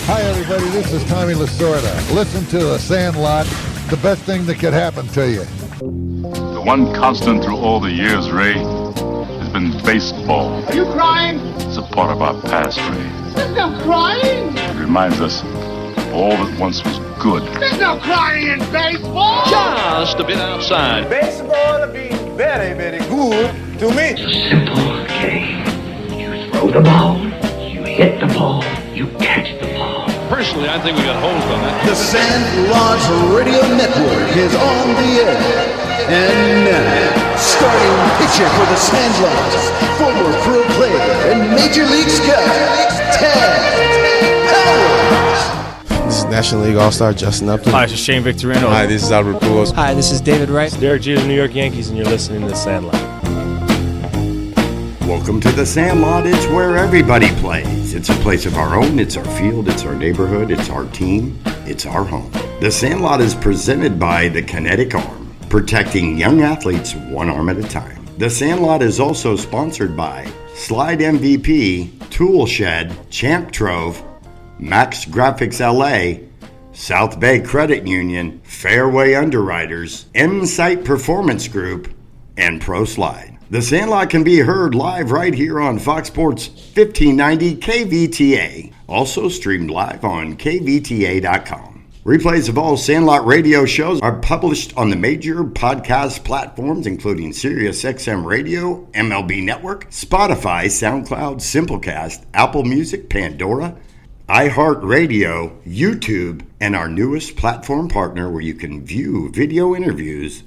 Hi, everybody. This is Tommy Lasorda. Listen to The Sandlot, the best thing that could happen to you. The one constant through all the years, Ray, has been baseball. Are you crying? It's a part of our past, Ray. There's no crying. It reminds us of all that once was good. There's no crying in baseball. Just a bit outside. Baseball will be very, very good to me. It's a simple game. You throw the ball, you hit the ball, you catch the ball. Personally, I think we got hosed on that. The Sandlot Radio Network is on the air. And now, starting pitcher for the Sandlot, former pro player and Major League scout, Ted Howard. This is National League All-Star Justin Upton. Hi, this is Shane Victorino. Hi, this is Albert Pujols. Hi, this is David Wright. It's Derek Jeter of the New York Yankees, and you're listening to The Sandlot. Welcome to The Sandlot. It's where everybody plays. It's a place of our own. It's our field. It's our neighborhood. It's our team. It's our home. The Sandlot is presented by the Kinetic Arm, protecting young athletes one arm at a time. The Sandlot is also sponsored by Slide MVP, Tool Shed, Champ Trove, Max Graphics LA, South Bay Credit Union, Fairway Underwriters, Insight Performance Group, and Pro Slide. The Sandlot can be heard live right here on Fox Sports 1590 KVTA. Also streamed live on kvta.com. Replays of all Sandlot radio shows are published on the major podcast platforms, including SiriusXM Radio, MLB Network, Spotify, SoundCloud, Simplecast, Apple Music, Pandora, iHeartRadio, YouTube, and our newest platform partner where you can view video interviews,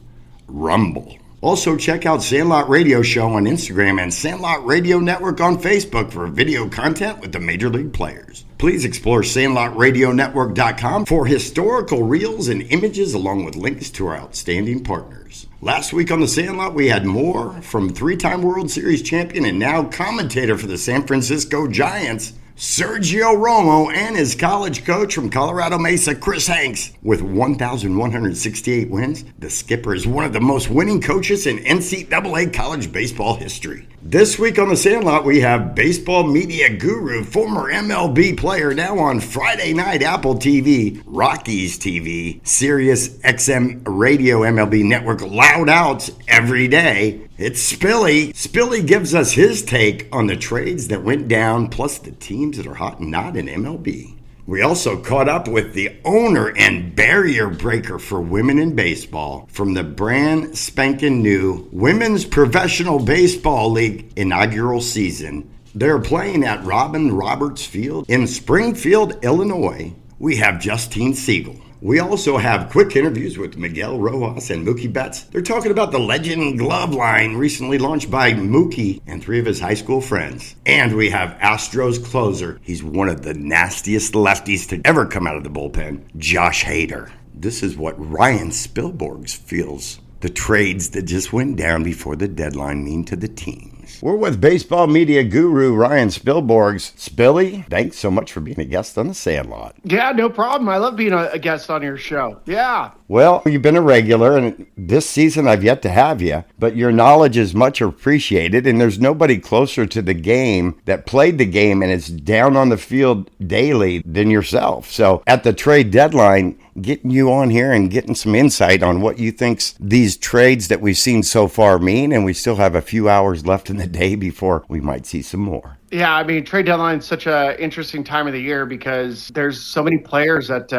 Rumble. Also, check out Sandlot Radio Show on Instagram and Sandlot Radio Network on Facebook for video content with the major league players. Please explore SandlotRadioNetwork.com for historical reels and images along with links to our outstanding partners. Last week on The Sandlot, we had more from three-time World Series champion and now commentator for the San Francisco Giants, Sergio Romo, and his college coach from Colorado Mesa, Chris Hanks. With 1,168 wins, the skipper is one of the most winning coaches in NCAA college baseball history. This week on The Sandlot, we have baseball media guru, former MLB player, now on Friday night Apple TV, Rockies TV, Sirius XM Radio MLB Network Loud Outs every day. It's Spilly. Spilly gives us his take on the trades that went down, plus the teams that are hot and not in MLB. We also caught up with the owner and barrier breaker for women in baseball from the brand spanking new Women's Professional Baseball League inaugural season. They're playing at Robin Roberts Field in Springfield, Illinois. We have Justine Siegel. We also have quick interviews with Migeul Rojas and Mookie Betts. They're talking about the Legend Glove line recently launched by Mookie and three of his high school friends. And we have Astros closer. He's one of the nastiest lefties to ever come out of the bullpen, Josh Hader. This is what Ryan Spilborghs feels the trades that just went down before the deadline mean to the teams. We're with baseball media guru Ryan Spilborghs. Spilly, thanks so much for being a guest on The Sandlot. Yeah, no problem. I love being a guest on your show. Yeah. Well, you've been a regular, and this season I've yet to have you, but your knowledge is much appreciated, and there's nobody closer to the game that played the game and is down on the field daily than yourself. So at the trade deadline, getting you on here and getting some insight on what you think these trades that we've seen so far mean, and we still have a few hours left in the day before we might see some more. Yeah, I mean, trade deadline is such an interesting time of the year because there's so many players that,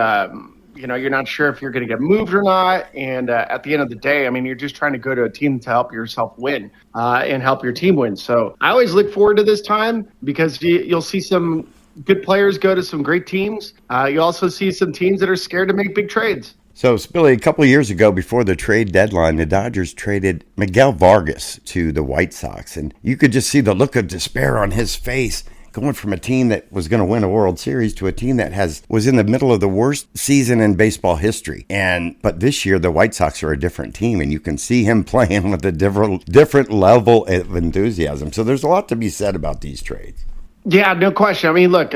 you're not sure if you're going to get moved or not. And at the end of the day, I mean, you're just trying to go to a team to help yourself win and help your team win. So I always look forward to this time because you'll see some good players go to some great teams. You also see some teams that are scared to make big trades. So, Spilly, a couple of years ago, before the trade deadline, the Dodgers traded Migeul Rojas to the White Sox. And you could just see the look of despair on his face, going from a team that was going to win a World Series to a team that was in the middle of the worst season in baseball history. But this year, the White Sox are a different team, and you can see him playing with a different level of enthusiasm. So there's a lot to be said about these trades. Yeah, no question. I mean, look,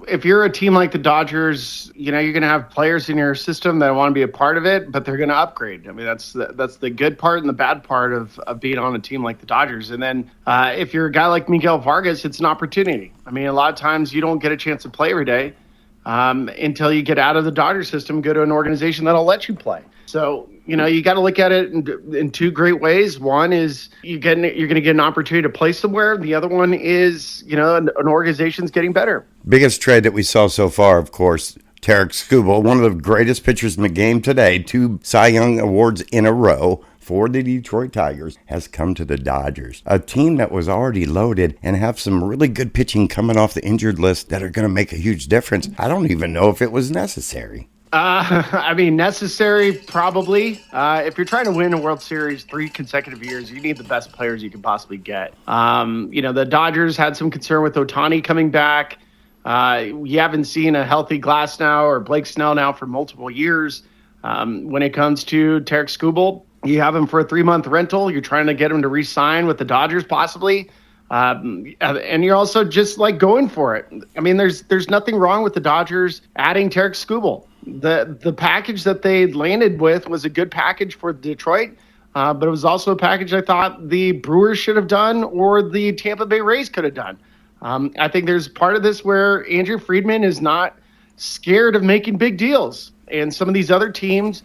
if you're a team like the Dodgers, you're going to have players in your system that want to be a part of it, but they're going to upgrade. I mean, that's the good part and the bad part of being on a team like the Dodgers. And then if you're a guy like Migeul Rojas, it's an opportunity. I mean, a lot of times you don't get a chance to play every day. until you get out of the Dodger system, go to an organization that'll let you play. So, you got to look at it in two great ways. One is you're going to get an opportunity to play somewhere. The other one is, an organization's getting better. Biggest trade that we saw so far, of course, Tarek Skubal, one of the greatest pitchers in the game today, 2 Cy Young Awards in a row for the Detroit Tigers, has come to the Dodgers, a team that was already loaded and have some really good pitching coming off the injured list that are going to make a huge difference. I don't even know if it was necessary. Necessary, probably. If you're trying to win a World Series 3 consecutive years, you need the best players you can possibly get. The Dodgers had some concern with Ohtani coming back. You haven't seen a healthy Glasnow or Blake Snell now for multiple years. When it comes to Tarek Skubal, you have him for a 3-month rental. You're trying to get him to re-sign with the Dodgers, possibly. And you're also just going for it. I mean, there's nothing wrong with the Dodgers adding Tarek Skubal. The package that they landed with was a good package for Detroit, but it was also a package I thought the Brewers should have done or the Tampa Bay Rays could have done. I think there's part of this where Andrew Friedman is not scared of making big deals. And some of these other teams,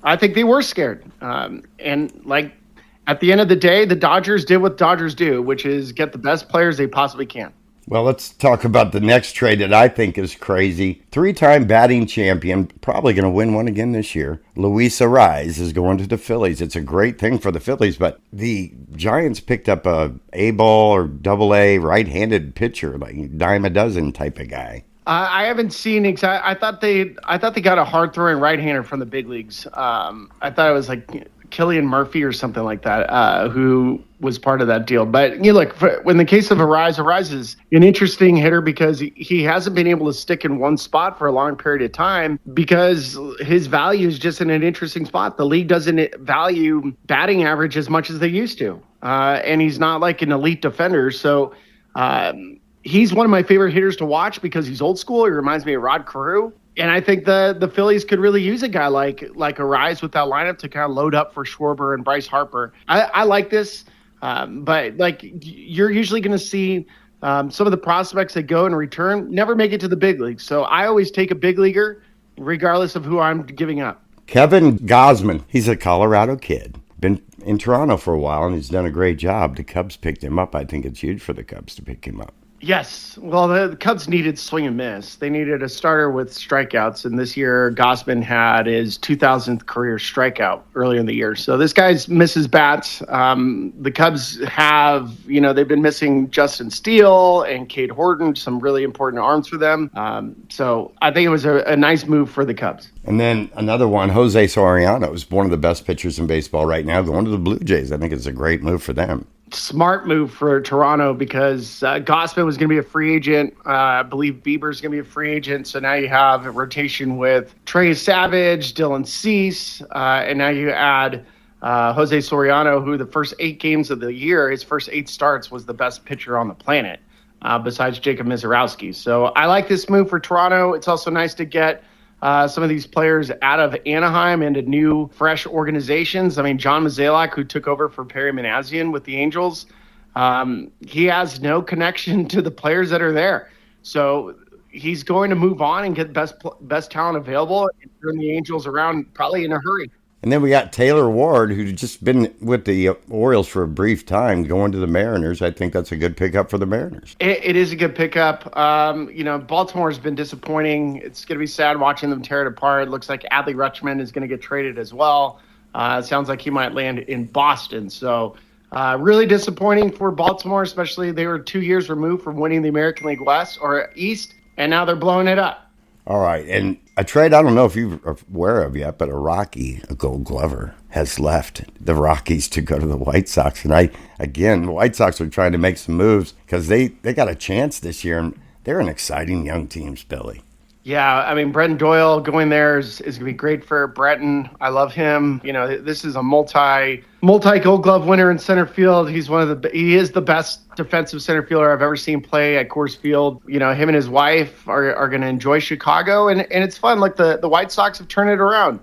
I think they were scared. At the end of the day, the Dodgers did what Dodgers do, which is get the best players they possibly can. Well, let's talk about the next trade that I think is crazy. 3-time batting champion, probably going to win one again this year. Luis Arraez is going to the Phillies. It's a great thing for the Phillies, but the Giants picked up a A-ball or double-A right-handed pitcher, like dime a dozen type of guy. I haven't seen I thought they got a hard-throwing right-hander from the big leagues. I thought it was like Killian Murphy or something like that, who was part of that deal. But look, in the case of Arraez is an interesting hitter because he hasn't been able to stick in one spot for a long period of time because his value is just in an interesting spot. The league doesn't value batting average as much as they used to, and he's not like an elite defender. So he's one of my favorite hitters to watch because he's old school. He reminds me of Rod Carew. And I think the Phillies could really use a guy like Arraez with that lineup to kind of load up for Schwarber and Bryce Harper. I like this, but you're usually going to see some of the prospects that go and return never make it to the big leagues. So I always take a big leaguer regardless of who I'm giving up. Kevin Gausman, he's a Colorado kid. Been in Toronto for a while, and he's done a great job. The Cubs picked him up. I think it's huge for the Cubs to pick him up. Yes. Well, the Cubs needed swing and miss. They needed a starter with strikeouts, and this year Gausman had his 2000th career strikeout earlier in the year. So this guy misses bats. The Cubs have, they've been missing Justin Steele and Cade Horton, some really important arms for them. So I think it was a nice move for the Cubs. And then another one, Jose Soriano is one of the best pitchers in baseball right now, going to the Blue Jays. I think it's a great move for them. Smart move for Toronto because Gausman was going to be a free agent. I believe Bieber's going to be a free agent. So now you have a rotation with Trey Savage, Dylan Cease, and now you add Jose Soriano, who the first 8 games of the year, his first 8 starts, was the best pitcher on the planet besides Jacob Mizorowski. So I like this move for Toronto. It's also nice to get some of these players out of Anaheim into new, fresh organizations. I mean, John Mozeliak, who took over for Perry Manassian with the Angels, he has no connection to the players that are there. So he's going to move on and get best talent available and turn the Angels around probably in a hurry. And then we got Taylor Ward, who's just been with the Orioles for a brief time, going to the Mariners. I think that's a good pickup for the Mariners. It is a good pickup. Baltimore's been disappointing. It's going to be sad watching them tear it apart. It looks like Adley Rutschman is going to get traded as well. It sounds like he might land in Boston. So really disappointing for Baltimore, especially they were 2 years removed from winning the American League West or East, and now they're blowing it up. All right, and a trade I don't know if you're aware of yet, but a Gold Glover, has left the Rockies to go to the White Sox. And the White Sox are trying to make some moves because they got a chance this year, and they're an exciting young team, Spilly. Yeah, I mean, Brenton Doyle going there is going to be great for Brenton. I love him. This is a multi Gold Glove winner in center field. He is the best defensive center fielder I've ever seen play at Coors Field. Him and his wife are going to enjoy Chicago, and it's fun. Like the White Sox have turned it around.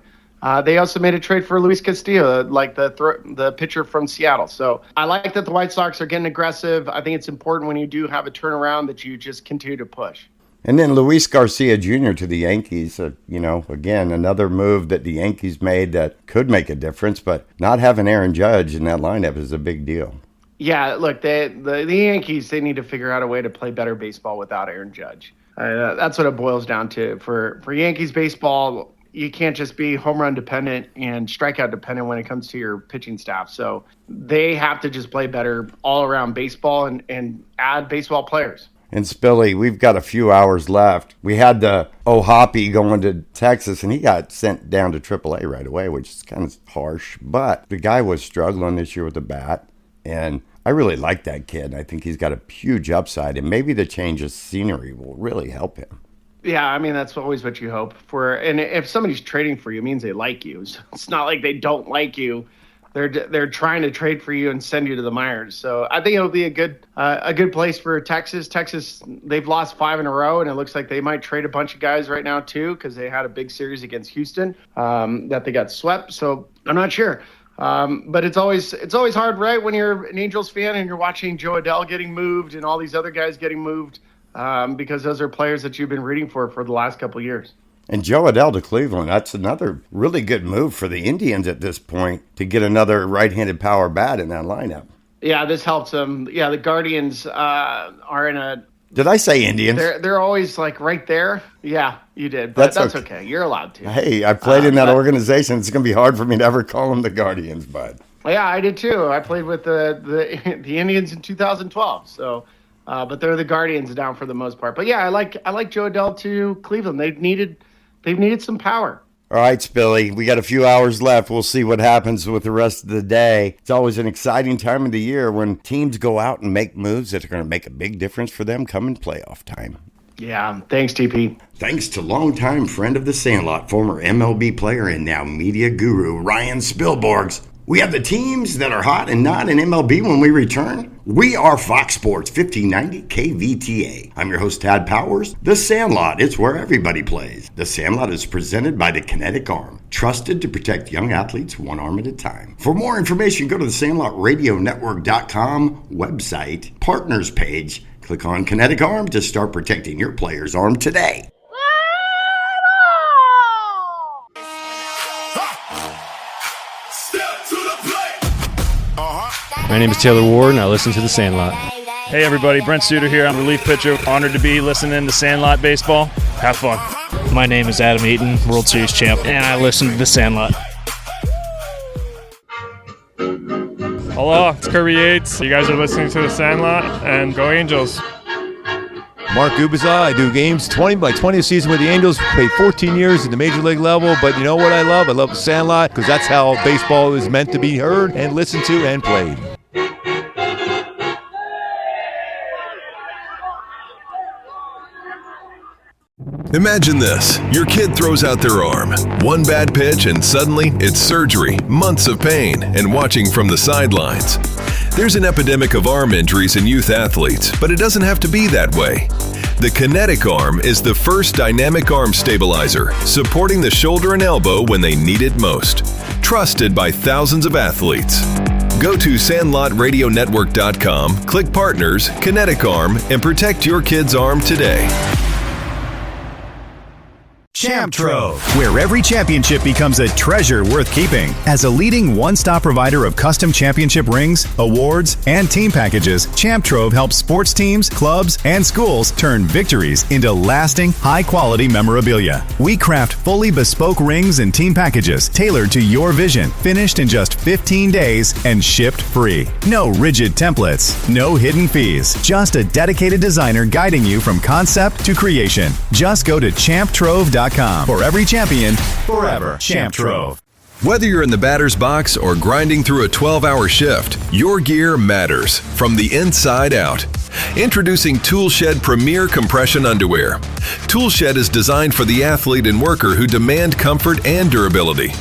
They also made a trade for Luis Castillo, like the pitcher from Seattle. So I like that the White Sox are getting aggressive. I think it's important when you do have a turnaround that you just continue to push. And then Luis Garcia Jr. to the Yankees, again, another move that the Yankees made that could make a difference, but not having Aaron Judge in that lineup is a big deal. Yeah, look, the Yankees, they need to figure out a way to play better baseball without Aaron Judge. That's what it boils down to. For Yankees baseball, you can't just be home run dependent and strikeout dependent when it comes to your pitching staff. So they have to just play better all around baseball and add baseball players. And Spilly, we've got a few hours left. We had the Hoppy going to Texas, and he got sent down to AAA right away, which is kind of harsh. But the guy was struggling this year with the bat, and I really like that kid. I think he's got a huge upside, and maybe the change of scenery will really help him. Yeah, I mean, that's always what you hope for. And if somebody's trading for you, it means they like you. So it's not like they don't like you. They're trying to trade for you and send you to the minors. So I think it'll be a good place for Texas. Texas, they've lost 5 in a row, and it looks like they might trade a bunch of guys right now too, because they had a big series against Houston that they got swept. So I'm not sure. But it's always hard, right, when you're an Angels fan and you're watching Joe Adell getting moved and all these other guys getting moved, because those are players that you've been rooting for the last couple of years. And Joe Adell to Cleveland, that's another really good move for the Indians at this point to get another right-handed power bat in that lineup. Yeah, this helps them. Yeah, the Guardians are in a... Did I say Indians? They're always like right there. Yeah, you did, but that's okay. You're allowed to. Hey, I played in that organization. It's going to be hard for me to ever call them the Guardians, bud. Yeah, I did too. I played with the Indians in 2012. So, but they're the Guardians down for the most part. But yeah, I like Joe Adell to Cleveland. They've needed some power. All right, Spilly, we got a few hours left. We'll see what happens with the rest of the day. It's always an exciting time of the year when teams go out and make moves that are going to make a big difference for them come playoff time. Yeah, thanks, TP. Thanks to longtime friend of the Sandlot, former MLB player and now media guru, Ryan Spilborghs. We have the teams that are hot and not in MLB when we return. We are Fox Sports 1590 KVTA. I'm your host, Tad Powers. The Sandlot, it's where everybody plays. The Sandlot is presented by the Kinetic Arm, trusted to protect young athletes one arm at a time. For more information, go to the SandlotRadioNetwork.com website, partners page. Click on Kinetic Arm to start protecting your player's arm today. My name is Taylor Ward, and I listen to The Sandlot. Hey, everybody. Brent Suter here. I'm a relief pitcher. Honored to be listening to Sandlot Baseball. Have fun. My name is Adam Eaton, World Series champ, and I listen to The Sandlot. Hello, it's Kirby Yates. You guys are listening to The Sandlot, and go Angels. Mark Gubiza, I do games 20 by 20th season with the Angels. Played 14 years at the major league level, but you know what I love? I love the Sandlot because that's how baseball is meant to be heard and listened to and played. Imagine this. Your kid throws out their arm. One bad pitch and suddenly it's surgery, months of pain, and watching from the sidelines. There's an epidemic of arm injuries in youth athletes, but it doesn't have to be that way. The Kinetic Arm is the first dynamic arm stabilizer, supporting the shoulder and elbow when they need it most. Trusted by thousands of athletes. Go to SandlotRadioNetwork.com, click Partners, Kinetic Arm, and protect your kid's arm today. Champ Trove, where every championship becomes a treasure worth keeping. As a leading one-stop provider of custom championship rings, awards, and team packages, Champ Trove helps sports teams, clubs, and schools turn victories into lasting, high-quality memorabilia. We craft fully bespoke rings and team packages tailored to your vision, finished in just 15 days and shipped free. No rigid templates, no hidden fees, just a dedicated designer guiding you from concept to creation. Just go to champtrove.com. For every champion, forever. Champ Trove. Whether you're in the batter's box or grinding through a 12-hour shift, your gear matters from the inside out. Introducing Toolshed Premier Compression Underwear. Toolshed is designed for the athlete and worker who demand comfort and durability.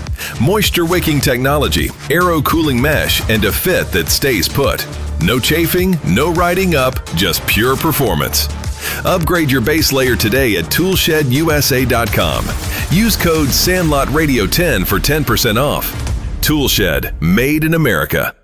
Moisture-wicking technology, aero-cooling mesh, and a fit that stays put. No chafing, no riding up, just pure performance. Upgrade your base layer today at ToolshedUSA.com. Use code SandlotRadio10 for 10% off. Toolshed, made in America.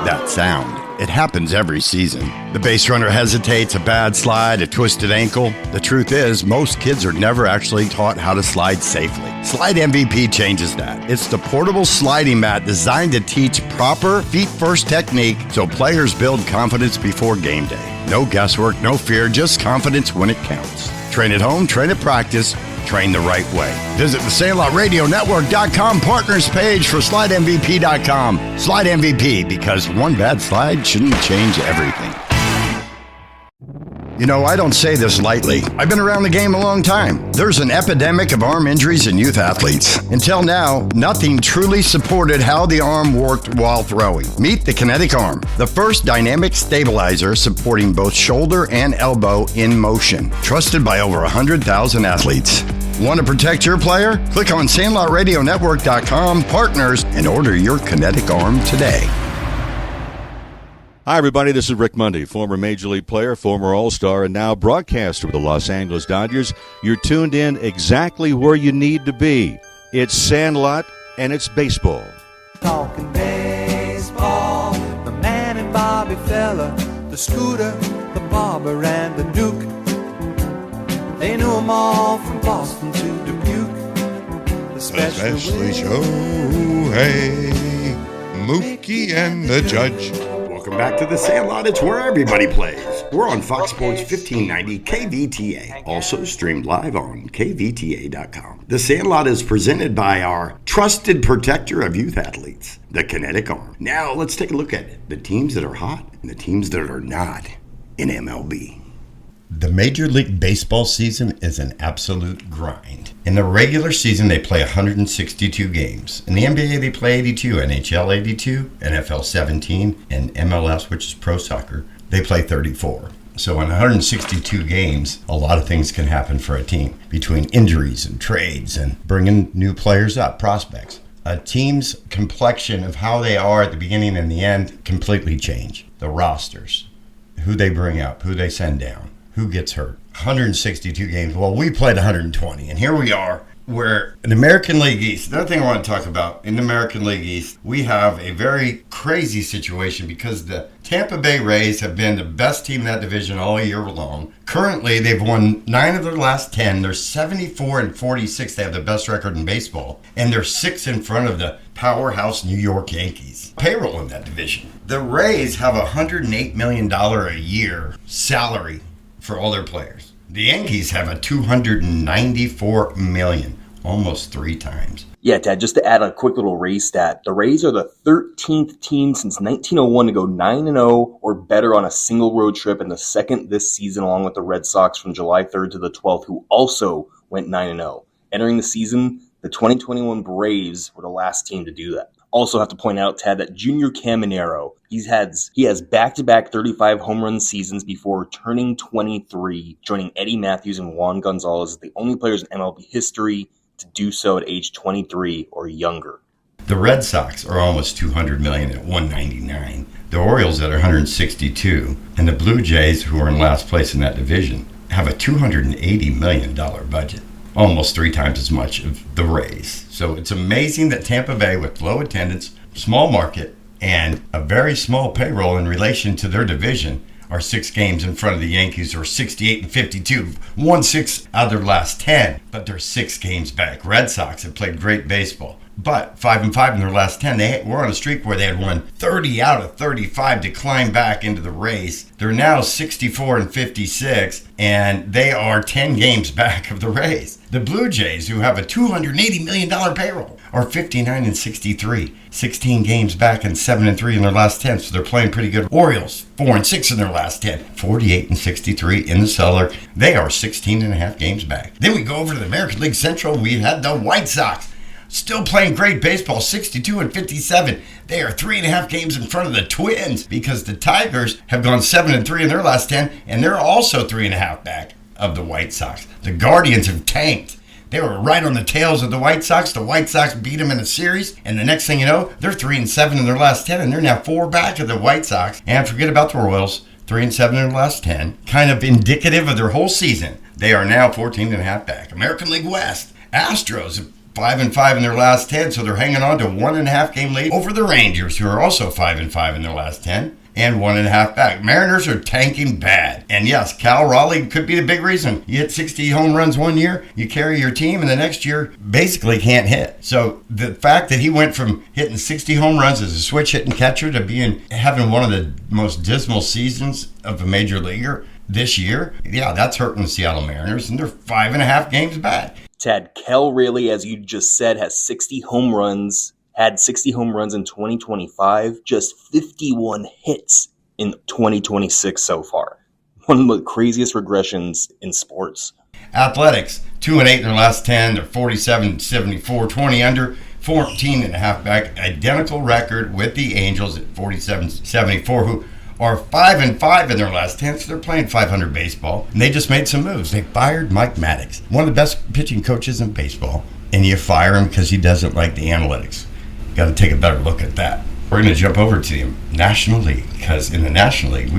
That sound It happens every season. The base runner hesitates, a bad slide, a twisted ankle. The truth is, most kids are never actually taught how to slide safely. Slide MVP changes that. It's the portable sliding mat designed to teach proper feet-first technique so players build confidence before game day. No guesswork, no fear, just confidence when it counts. Train at home, train at practice, train the right way. Visit the SandlotRadioNetwork.com partners page for SlideMVP.com. Slide MVP, because one bad slide shouldn't change everything. You know, I don't say this lightly. I've been around the game a long time. There's an epidemic of arm injuries in youth athletes. Until now, nothing truly supported how the arm worked while throwing. Meet the Kinetic Arm, the first dynamic stabilizer supporting both shoulder and elbow in motion. Trusted by over 100,000 athletes. Want to protect your player? Click on SandlotRadioNetwork.com partners and order your Kinetic Arm today. Hi, everybody. This is Rick Mundy, former Major League player, former All-Star, and now broadcaster with the Los Angeles Dodgers. You're tuned in exactly where you need to be. It's Sandlot, and it's baseball. Talking baseball, the man and Bobby fella, the Scooter, the Barber, and the Duke. They knew them all from Boston to Dubuque. Especially Shohei, Mookie, and the Judge. Welcome back to the Sandlot. It's where everybody plays. We're on Fox Sports 1590 KVTA, also streamed live on kvta.com. The Sandlot is presented by our trusted protector of youth athletes, the Kinetic Arm. Now let's take a look at it. The teams that are hot and the teams that are not in MLB. The Major League Baseball season is an absolute grind. In the regular season, they play 162 games. In the NBA, they play 82, NHL 82, NFL 17, and MLS, which is pro soccer, they play 34. So in 162 games, a lot of things can happen for a team between injuries and trades and bringing new players up, prospects. A team's complexion of how they are at the beginning and the end completely change. The rosters, who they bring up, who they send down. Who gets hurt? 162 games. Well, we played 120, and here we are. We're in the American League East. Another thing I want to talk about, in the American League East, we have a very crazy situation because the Tampa Bay Rays have been the best team in that division all year long. Currently, they've won 9 of their last 10. They're 74-46. They have the best record in baseball, and they're 6 in front of the powerhouse New York Yankees. Payroll in that division. The Rays have $108 million a year salary for all their players. The Yankees have a $294 million, almost 3 times. Yeah, Dad, just to add a quick little Rays stat, the Rays are the 13th team since 1901 to go 9-0 or better on a single road trip, and the second this season, along with the Red Sox from July 3rd to the 12th, who also went 9-0. Entering the season, the 2021 Braves were the last team to do that. Also have to point out, Tad, that Junior Caminero, he has back-to-back 35 home run seasons before turning 23, joining Eddie Matthews and Juan Gonzalez as the only players in MLB history to do so at age 23 or younger. The Red Sox are almost $200 million at $199. The Orioles at $162, and the Blue Jays, who are in last place in that division, have a $280 million budget. Almost 3 times as much of the Rays. So it's amazing that Tampa Bay, with low attendance, small market, and a very small payroll in relation to their division, are 6 games in front of the Yankees, who are 68-52, won 6 out of their last 10, but they're 6 games back. Red Sox have played great baseball, but 5-5 in their last 10. They were on a streak where they had won 30 out of 35 to climb back into the race. They're now 64-56, and they are 10 games back of the Rays. The Blue Jays, who have a $280 million payroll, are 59-63, 16 games back and 7-3 in their last 10, so they're playing pretty good. Orioles, 4-6 in their last 10, 48-63 in the cellar. They are 16.5 games back. Then we go over to the American League Central. We had the White Sox, still playing great baseball, 62-57. They are 3.5 games in front of the Twins because the Tigers have gone 7-3 in their last 10, and they're also 3.5 back of the White Sox. The Guardians have tanked. They were right on the tails of the White Sox. The White Sox beat them in a series, and the next thing you know, they're 3-7 in their last 10, and they're now 4 back of the White Sox. And forget about the Royals, 3-7 in their last 10. Kind of indicative of their whole season. They are now 14.5 back. American League West, Astros, 5-5 in their last 10, so they're hanging on to 1.5 game lead over the Rangers, who are also 5-5 in their last 10. and 1.5 back. Mariners are tanking bad. And yes, Cal Raleigh could be the big reason. You hit 60 home runs one year, you carry your team, and the next year basically can't hit. So the fact that he went from hitting 60 home runs as a switch hitting catcher to having one of the most dismal seasons of a major leaguer this year, yeah, that's hurting the Seattle Mariners, and they're 5.5 games back. Ted, Cal Raleigh, as you just said, had 60 home runs in 2025, just 51 hits in 2026 so far. One of the craziest regressions in sports. Athletics, 2-8 in their last 10. They're 47-74, 20 under, 14.5 back. Identical record with the Angels at 47-74, who are 5-5 in their last 10, so they're playing 500 baseball. And they just made some moves. They fired Mike Maddox, one of the best pitching coaches in baseball, and you fire him because he doesn't like the analytics. Got to take a better look at that. We're going to jump over to the National League, because in the National League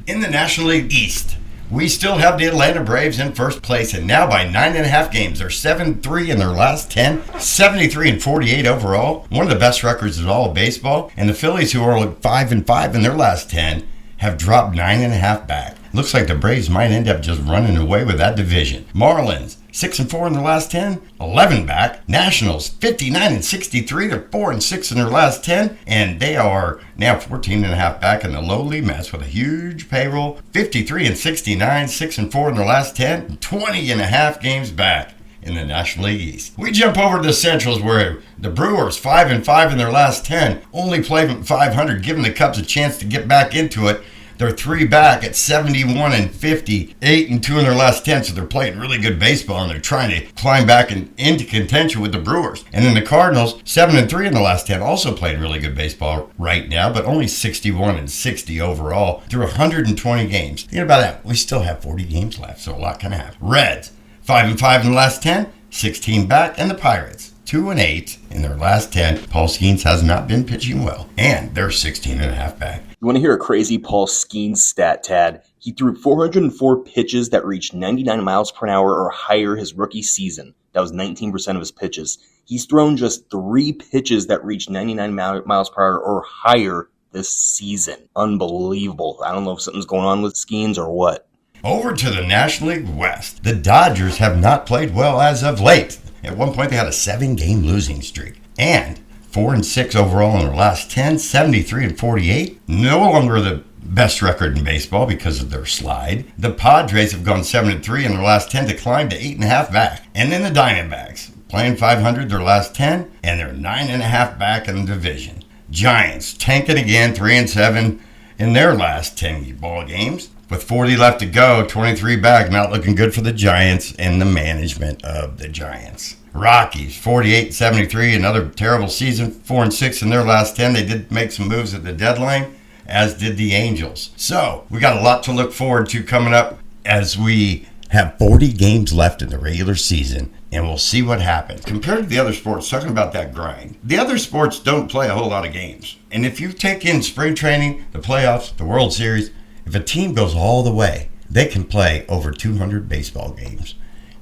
in the National League East, we still have the Atlanta Braves in first place, and now by 9.5 games. They're 7-3 in their last 10, 73-48 overall. One of the best records in all of baseball. And the Phillies, who are 5-5 in their last 10, have dropped 9.5 back. Looks like the Braves might end up just running away with that division. Marlins, 6-4 in their last 10, 11 back. Nationals, 59-63. They're 4-6 in their last 10, and they are now 14.5 back in the lowly Mets with a huge payroll. 53-69, 6-4 in their last 10, 20.5 games back in the National League East. We jump over to the Centrals, where the Brewers, 5-5 in their last 10, only played 500, giving the Cubs a chance to get back into it. They're 3 back at 71-50, 8-2 in their last 10, so they're playing really good baseball, and they're trying to climb back into contention with the Brewers. And then the Cardinals, 7-3 in the last 10, also playing really good baseball right now, but only 61-60 overall through 120 games. Think about that. We still have 40 games left, so a lot can happen. Reds, 5-5 in the last 10, 16 back, and the Pirates, 2-8 in their last 10. Paul Skeens has not been pitching well, and they're 16.5 back. You want to hear a crazy Paul Skeens stat, Tad? He threw 404 pitches that reached 99 miles per hour or higher his rookie season. That was 19% of his pitches. He's thrown just 3 pitches that reached 99 miles per hour or higher this season. Unbelievable. I don't know if something's going on with Skeens or what. Over to the National League West. The Dodgers have not played well as of late. At one point, they had a 7-game losing streak. And 4-6 overall in their last 10, 73-48. No longer the best record in baseball because of their slide. The Padres have gone 7-3 in their last 10, declined to 8.5 back. And then the Diamondbacks, playing 500 their last 10, and they're 9.5 back in the division. Giants, tanking again, 3-7 in their last 10 ball games. With 40 left to go, 23 back, not looking good for the Giants and the management of the Giants. Rockies, 48-73, another terrible season, 4-6 in their last 10. They did make some moves at the deadline, as did the Angels. So, we got a lot to look forward to coming up as we have 40 games left in the regular season, and we'll see what happens. Compared to the other sports, talking about that grind, the other sports don't play a whole lot of games. And if you take in spring training, the playoffs, the World Series, if a team goes all the way, they can play over 200 baseball games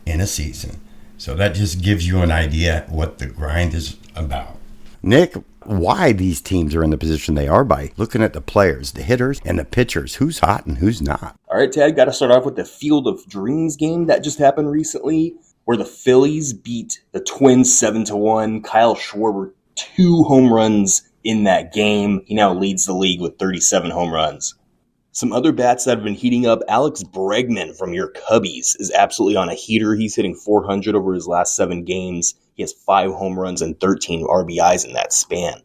in a season. So that just gives you an idea what the grind is about. Nick, why these teams are in the position they are by looking at the players, the hitters, and the pitchers. Who's hot and who's not? All right, Ted, got to start off with the Field of Dreams game that just happened recently, where the Phillies beat the Twins 7-1. Kyle Schwarber, 2 home runs in that game. He now leads the league with 37 home runs. Some other bats that have been heating up, Alex Bregman from your Cubbies is absolutely on a heater. He's hitting 400 over his last 7 games. He has 5 home runs and 13 RBIs in that span.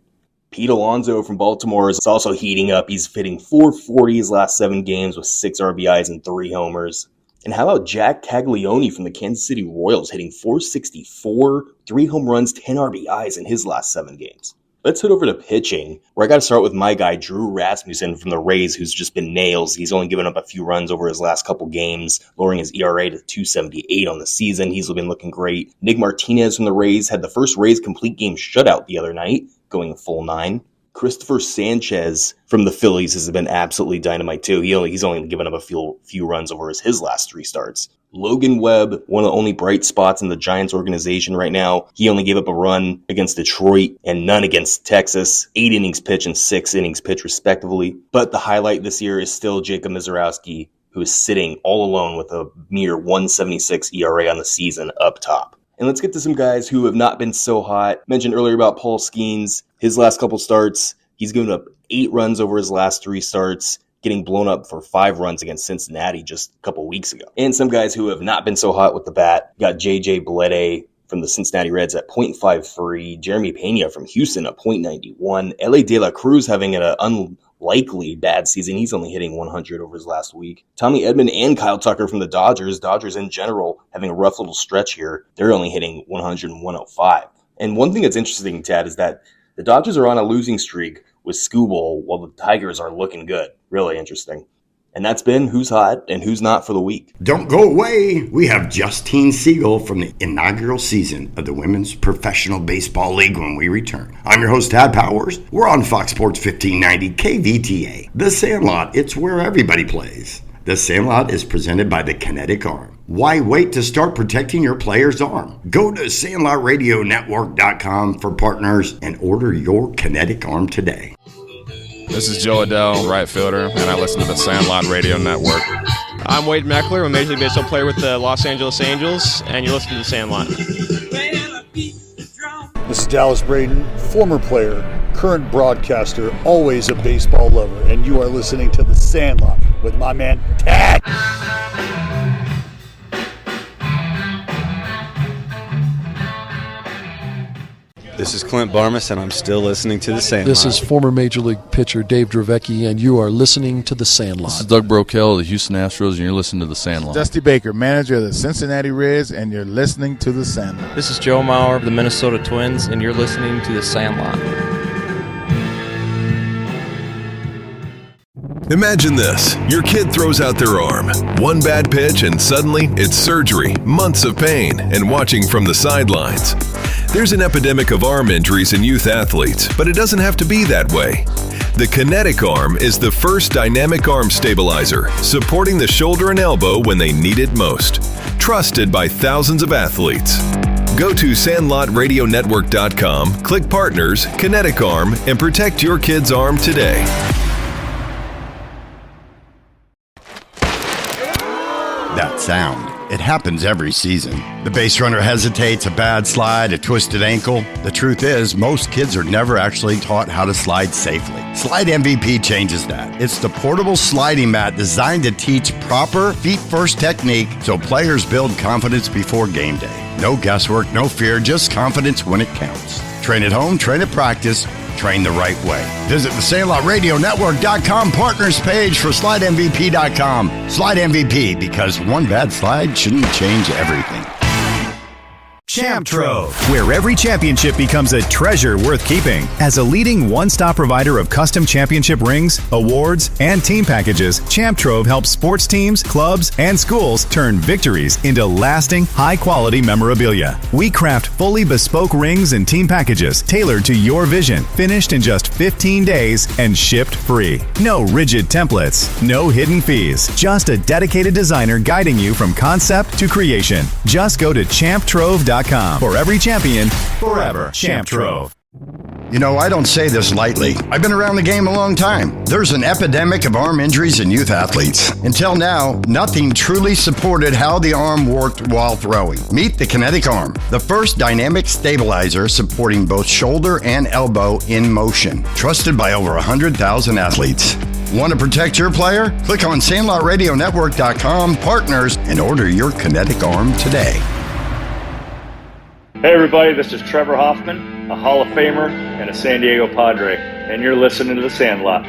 Pete Alonso from Baltimore is also heating up. He's hitting 440 his last 7 games with 6 RBIs and 3 homers. And how about Jack Taglioni from the Kansas City Royals hitting 464, 3 home runs, 10 RBIs in his last 7 games. Let's head over to pitching, where I got to start with my guy, Drew Rasmussen from the Rays, who's just been nails. He's only given up a few runs over his last couple games, lowering his ERA to 2.78 on the season. He's been looking great. Nick Martinez from the Rays had the first Rays complete game shutout the other night, going a full 9. Christopher Sanchez from the Phillies has been absolutely dynamite too. He's only given up a few runs over his last 3 starts. Logan Webb, one of the only bright spots in the Giants organization right now. He only gave up a run against Detroit and none against Texas. 8 innings pitched and 6 innings pitched respectively. But the highlight this year is still Jacob Misiorowski, who is sitting all alone with a mere 1.76 ERA on the season up top. And let's get to some guys who have not been so hot. Mentioned earlier about Paul Skeens. His last couple starts, he's given up 8 runs over his last 3 starts, getting blown up for 5 runs against Cincinnati just a couple weeks ago. And some guys who have not been so hot with the bat. Got J.J. Blede from the Cincinnati Reds at .53. Jeremy Pena from Houston at .91. L.A. De La Cruz having an unlikely bad season. He's only hitting 100 over his last week. Tommy Edman and Kyle Tucker from the Dodgers. Dodgers in general having a rough little stretch here. They're only hitting 100 and 105. And one thing that's interesting, Tad, is that the Dodgers are on a losing streak with Skubal while the Tigers are looking good. Really interesting. And that's been who's hot and who's not for the week. Don't go away. We have Justine Siegel from the inaugural season of the Women's Professional Baseball League when we return. I'm your host, Tad Powers. We're on Fox Sports 1590 KVTA. The Sandlot, it's where everybody plays. The Sandlot is presented by the Kinetic Arm. Why wait to start protecting your player's arm? Go to SandlotRadioNetwork.com for partners and order your Kinetic Arm today. This is Joe Adele, right fielder, and I listen to the Sandlot Radio Network. I'm Wade Meckler, a Major League Baseball player with the Los Angeles Angels, and you're listening to the Sandlot. This is Dallas Braden, former player, current broadcaster, always a baseball lover, and you are listening to the Sandlot with my man, Tad. This is Clint Barmas, and I'm still listening to The Sandlot. This is former Major League pitcher Dave Dravecki, and you are listening to The Sandlot. This is Doug Brokel of the Houston Astros, and you're listening to The Sandlot. Dusty Baker, manager of the Cincinnati Reds, and you're listening to The Sandlot. This is Joe Mauer of the Minnesota Twins, and you're listening to The Sandlot. Imagine this. Your kid throws out their arm. One bad pitch and suddenly it's surgery, months of pain, and watching from the sidelines. There's an epidemic of arm injuries in youth athletes, but it doesn't have to be that way. The Kinetic Arm is the first dynamic arm stabilizer, supporting the shoulder and elbow when they need it most. Trusted by thousands of athletes. Go to SandlotRadioNetwork.com, click Partners, Kinetic Arm, and protect your kid's arm today. That sound. It happens every season. The base runner hesitates, a bad slide, a twisted ankle. The truth is, most kids are never actually taught how to slide safely. Slide MVP changes that. It's the portable sliding mat designed to teach proper feet-first technique so players build confidence before game day. No guesswork, no fear, just confidence when it counts. Train at home, train at practice, train the right way. Visit the SandlotRadioNetwork.com partners page for SlideMVP.com. Slide MVP, because one bad slide shouldn't change everything. Champ Trove, where every championship becomes a treasure worth keeping. As a leading one-stop provider of custom championship rings, awards, and team packages, Champ Trove helps sports teams, clubs, and schools turn victories into lasting, high-quality memorabilia. We craft fully bespoke rings and team packages tailored to your vision, finished in just 15 days and shipped free. No rigid templates, no hidden fees, just a dedicated designer guiding you from concept to creation. Just go to champtrove.com. For every champion, forever. Champ Trove. You know, I don't say this lightly. I've been around the game a long time. There's an epidemic of arm injuries in youth athletes. Until now, nothing truly supported how the arm worked while throwing. Meet the Kinetic Arm, the first dynamic stabilizer supporting both shoulder and elbow in motion. Trusted by over 100,000 athletes. Want to protect your player? Click on SandlotRadioNetwork.com partners and order your Kinetic Arm today. Hey everybody, this is Trevor Hoffman, a Hall of Famer and a San Diego Padre, and you're listening to The Sandlot.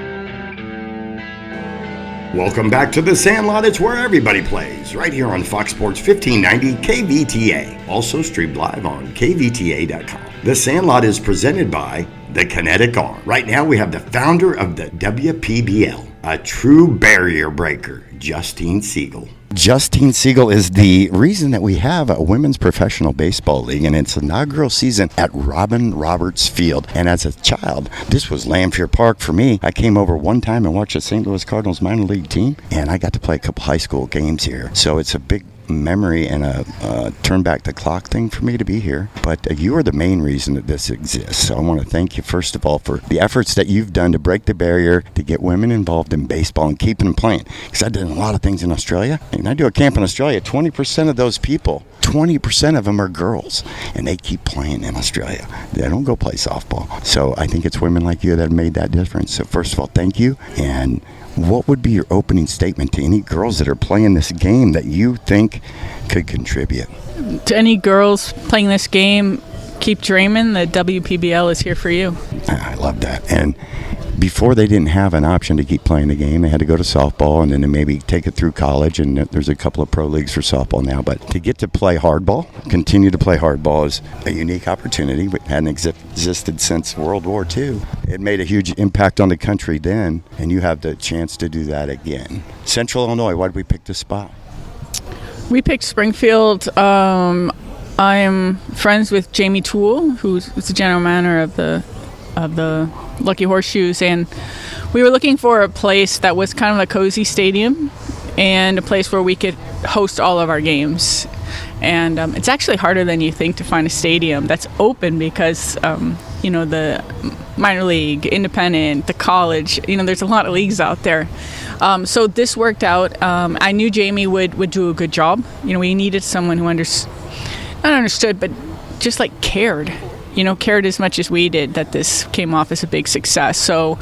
Welcome back to The Sandlot. It's where everybody plays, right here on Fox Sports 1590 KVTA, also streamed live on KVTA.com. The Sandlot is presented by the Kinetic Arm. Right now we have the founder of the WPBL, a true barrier breaker, Justine Siegel. Justine Siegel is the reason that we have a women's professional baseball league and its inaugural season at Robin Roberts Field. And as a child, this was Lanphier Park for me. I came over one time and watched the St. Louis Cardinals minor league team, and I got to play a couple high school games here. So it's a big memory and a turn back the clock thing for me to be here. But you are the main reason that this exists. So I want to thank you, first of all, for the efforts that you've done to break the barrier, to get women involved in baseball and keeping them playing. Because I've done a lot of things in Australia. And I do a camp in Australia. 20% of those people, 20% of them are girls. And they keep playing in Australia. They don't go play softball. So I think it's women like you that have made that difference. So first of all, thank you. And what would be your opening statement to any girls that are playing this game that you think could contribute? To any girls playing this game, keep dreaming. The WPBL is here for you. I love that. And before, they didn't have an option to keep playing the game. They had to go to softball and then maybe take it through college, and there's a couple of pro leagues for softball now. But to get to play hardball, continue to play hardball, is a unique opportunity. It hadn't existed since World War II. It made a huge impact on the country then, and you have the chance to do that again. Central Illinois, why did we pick this spot? We picked Springfield. I am friends with Jamie Toole, who's the general manager of the Lucky Horseshoes, and we were looking for a place that was kind of a cozy stadium and a place where we could host all of our games. And it's actually harder than you think to find a stadium that's open because the minor league, independent, the college, there's a lot of leagues out there. So this worked out. I knew Jamie would do a good job. We needed someone who not understood, but just cared. Cared as much as we did that this came off as a big success. So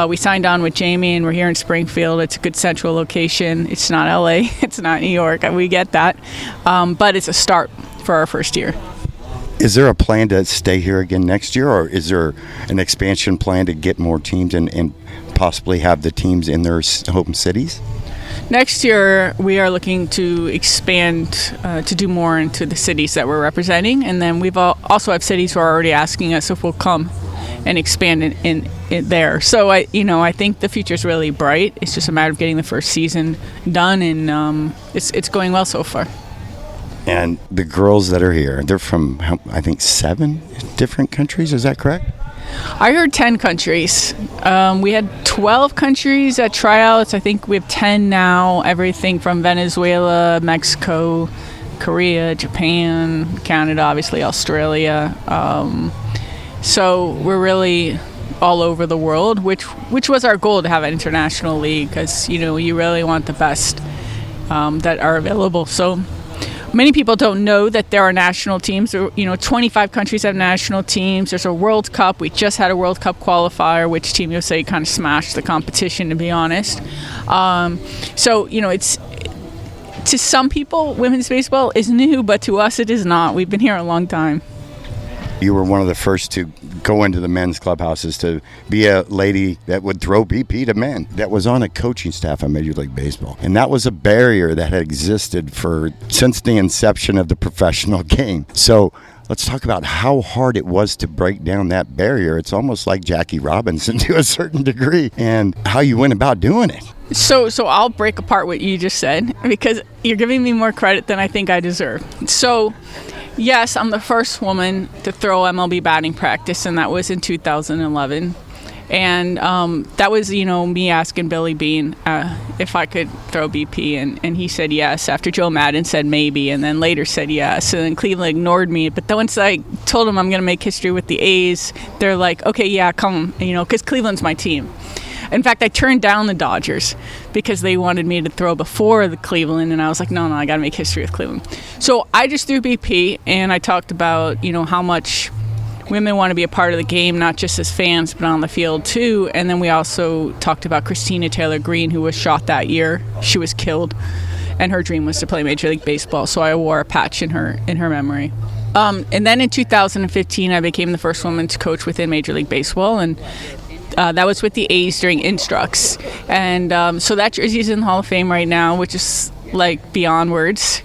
we signed on with Jamie, and we're here in Springfield. It's a good central location. It's not LA. It's not New York. We get that. But it's a start for our first year. Is there a plan to stay here again next year, or is there an expansion plan to get more teams and possibly have the teams in their home cities? Next year, we are looking to expand to do more into the cities that we're representing, and then we've also have cities who are already asking us if we'll come and expand in there. So I think the future is really bright. It's just a matter of getting the first season done, and it's going well so far. And the girls that are here, they're from, I think, 7 different countries. Is that correct? I heard 10 countries. We had 12 countries at tryouts. I think we have 10 now. Everything from Venezuela, Mexico, Korea, Japan, Canada, obviously Australia. So we're really all over the world, which was our goal, to have an international league, because you really want the best that are available. So many people don't know that there are national teams. 25 countries have national teams. There's a World Cup. We just had a World Cup qualifier, which Team USA kind of smashed the competition, to be honest. It's, to some people, women's baseball is new, but to us it is not. We've been here a long time. You were one of the first to go into the men's clubhouses, to be a lady that would throw BP to men, that was on a coaching staff at Major League Baseball. And that was a barrier that had existed since the inception of the professional game. So let's talk about how hard it was to break down that barrier. It's almost like Jackie Robinson to a certain degree, and how you went about doing it. So I'll break apart what you just said, because you're giving me more credit than I think I deserve. So yes, I'm the first woman to throw MLB batting practice, and that was in 2011. And that was, me asking Billy Bean if I could throw BP, and he said yes, after Joe Madden said maybe, and then later said yes, and then Cleveland ignored me. But then once I told them I'm going to make history with the A's, they're like, okay, yeah, come, because Cleveland's my team. In fact, I turned down the Dodgers because they wanted me to throw before the Cleveland, and I was like, no, I got to make history with Cleveland. So I just threw BP, and I talked about, how much women want to be a part of the game, not just as fans, but on the field too. And then we also talked about Christina Taylor Greene, who was shot that year. She was killed, and her dream was to play Major League Baseball. So I wore a patch in her memory. And then in 2015, I became the first woman to coach within Major League Baseball, and that was with the A's during Instructs. And so that jersey's in the Hall of Fame right now, which is beyond words.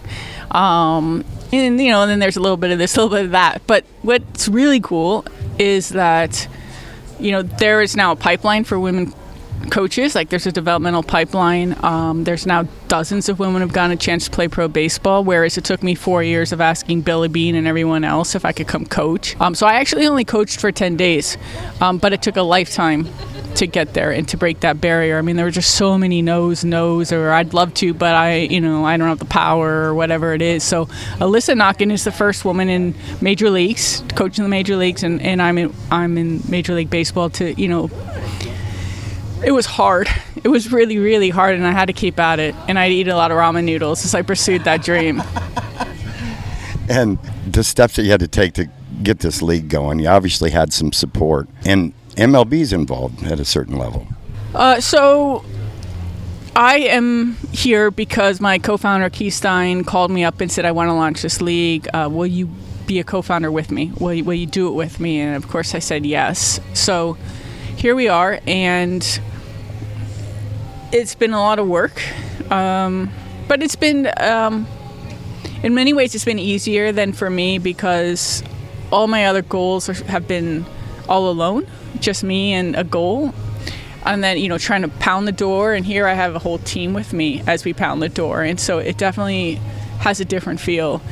And then there's a little bit of this, a little bit of that. But what's really cool is that, there is now a pipeline for women coaches. Like, there's a developmental pipeline. There's now dozens of women who've gotten a chance to play pro baseball, whereas it took me 4 years of asking Billy Bean and everyone else if I could come coach. So I actually only coached for 10 days, but it took a lifetime to get there and to break that barrier. I mean, there were just so many no's, or I'd love to, but I don't have the power or whatever it is. So Alyssa Knockin is the first woman in major leagues, coaching the major leagues, and I'm in Major League Baseball to, it was hard. It was really, really hard, and I had to keep at it. And I'd eat a lot of ramen noodles as I pursued that dream. And the steps that you had to take to get this league going, you obviously had some support. And MLB's involved at a certain level. So I am here because my co-founder, Keith Stein, called me up and said, I want to launch this league. Will you be a co-founder with me? Will you do it with me? And, of course, I said yes. So here we are, and it's been a lot of work. But it's been, in many ways, it's been easier than for me because all my other goals have been all alone. Just me and a goal, and then trying to pound the door, and here I have a whole team with me as we pound the door, and so it definitely has a different feel,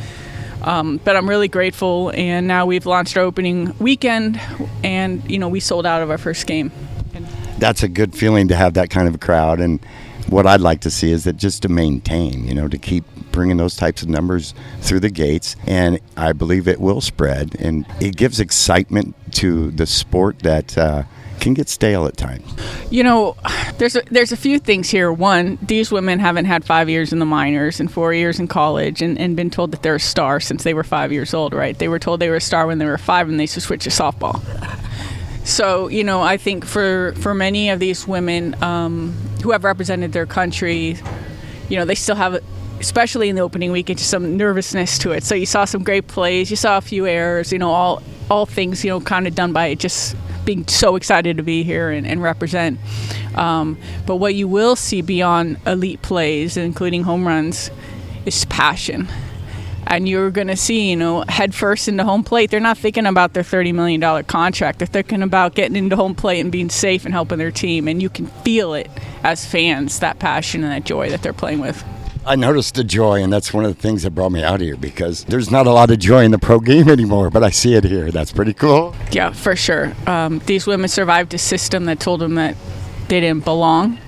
but I'm really grateful. And now we've launched our opening weekend, and we sold out of our first game. That's a good feeling to have that kind of a crowd, and what I'd like to see is that just to maintain, to keep bringing those types of numbers through the gates, and I believe it will spread, and it gives excitement to the sport that can get stale at times. There's a few things here. One, these women haven't had 5 years in the minors and 4 years in college and been told that they're a star since they were 5 years old, right? They were told they were a star when they were 5 and they should switch to softball. So, I think for many of these women who have represented their country, they still have, especially in the opening weekend, just some nervousness to it. So you saw some great plays, you saw a few errors, all things, kind of done by just being so excited to be here and represent. But what you will see beyond elite plays, including home runs, is passion. And you're going to see, head first into home plate. They're not thinking about their $30 million contract. They're thinking about getting into home plate and being safe and helping their team. And you can feel it as fans, that passion and that joy that they're playing with. I noticed the joy, and that's one of the things that brought me out here, because there's not a lot of joy in the pro game anymore, but I see it here. That's pretty cool. Yeah, for sure. These women survived a system that told them that they didn't belong.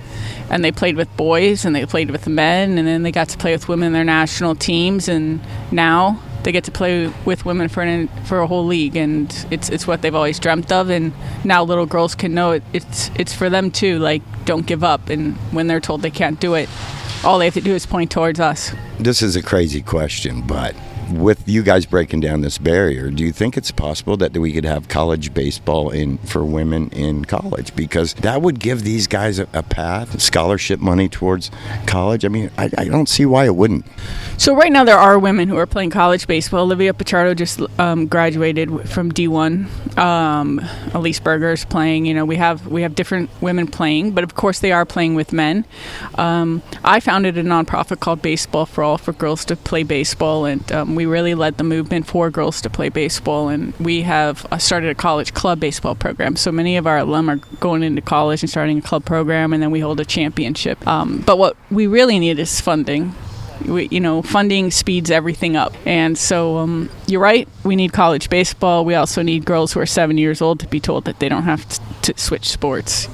And they played with boys, and they played with men, and then they got to play with women in their national teams, and now they get to play with women for a whole league, and it's what they've always dreamt of. And now little girls can know it's for them too. Like, don't give up, and when they're told they can't do it, all they have to do is point towards us. This is a crazy question, but with you guys breaking down this barrier, do you think it's possible that we could have college baseball for women in college? Because that would give these guys a path, scholarship money towards college. I mean, I don't see why it wouldn't. So right now there are women who are playing college baseball. Olivia Pichardo just graduated from D1. Elise Berger's playing. We have different women playing, but of course they are playing with men. I founded a nonprofit called Baseball for All, for girls to play baseball, and we really led the movement for girls to play baseball, and we have started a college club baseball program. So many of our alum are going into college and starting a club program, and then we hold a championship. But what we really need is funding. Funding speeds everything up. And so you're right, we need college baseball. We also need girls who are 7 years old to be told that they don't have to switch sports,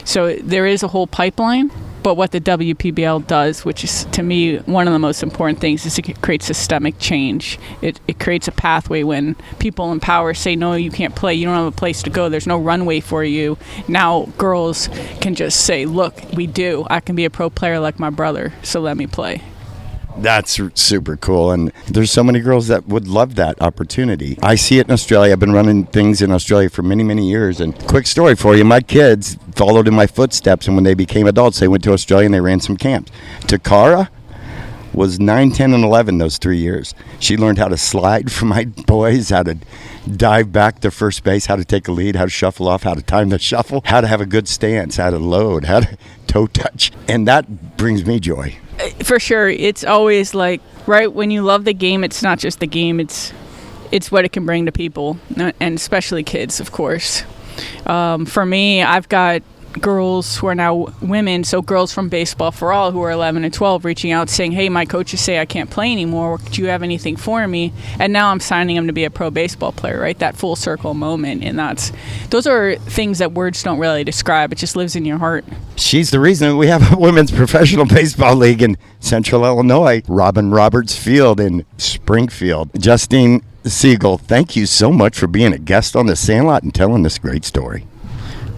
So there is a whole pipeline. But what the WPBL does, which is, to me, one of the most important things, is it creates systemic change. It creates a pathway when people in power say, no, you can't play, you don't have a place to go, there's no runway for you. Now girls can just say, look, we do. I can be a pro player like my brother, so let me play. That's super cool, and there's so many girls that would love that opportunity. I see it in Australia. I've been running things in Australia for many, many years, and quick story for you, my kids followed in my footsteps, and when they became adults, they went to Australia and they ran some camps. Takara was 9, 10, and 11 those 3 years. She learned how to slide for my boys, how to dive back to first base, how to take a lead, how to shuffle off, how to time the shuffle, how to have a good stance, how to load, how to toe touch, and that brings me joy. For sure. It's always like, right, when you love the game, it's not just the game, it's what it can bring to people, and especially kids, of course. For me, I've got girls who are now women, so girls from Baseball for All who are 11 and 12 reaching out saying, hey, my coaches say I can't play anymore. Do you have anything for me? And now I'm signing them to be a pro baseball player, right? That full circle moment. And those are things that words don't really describe. It just lives in your heart. She's the reason we have a women's professional baseball league in Central Illinois, Robin Roberts Field in Springfield. Justine Siegel, thank you so much for being a guest on the Sandlot and telling this great story.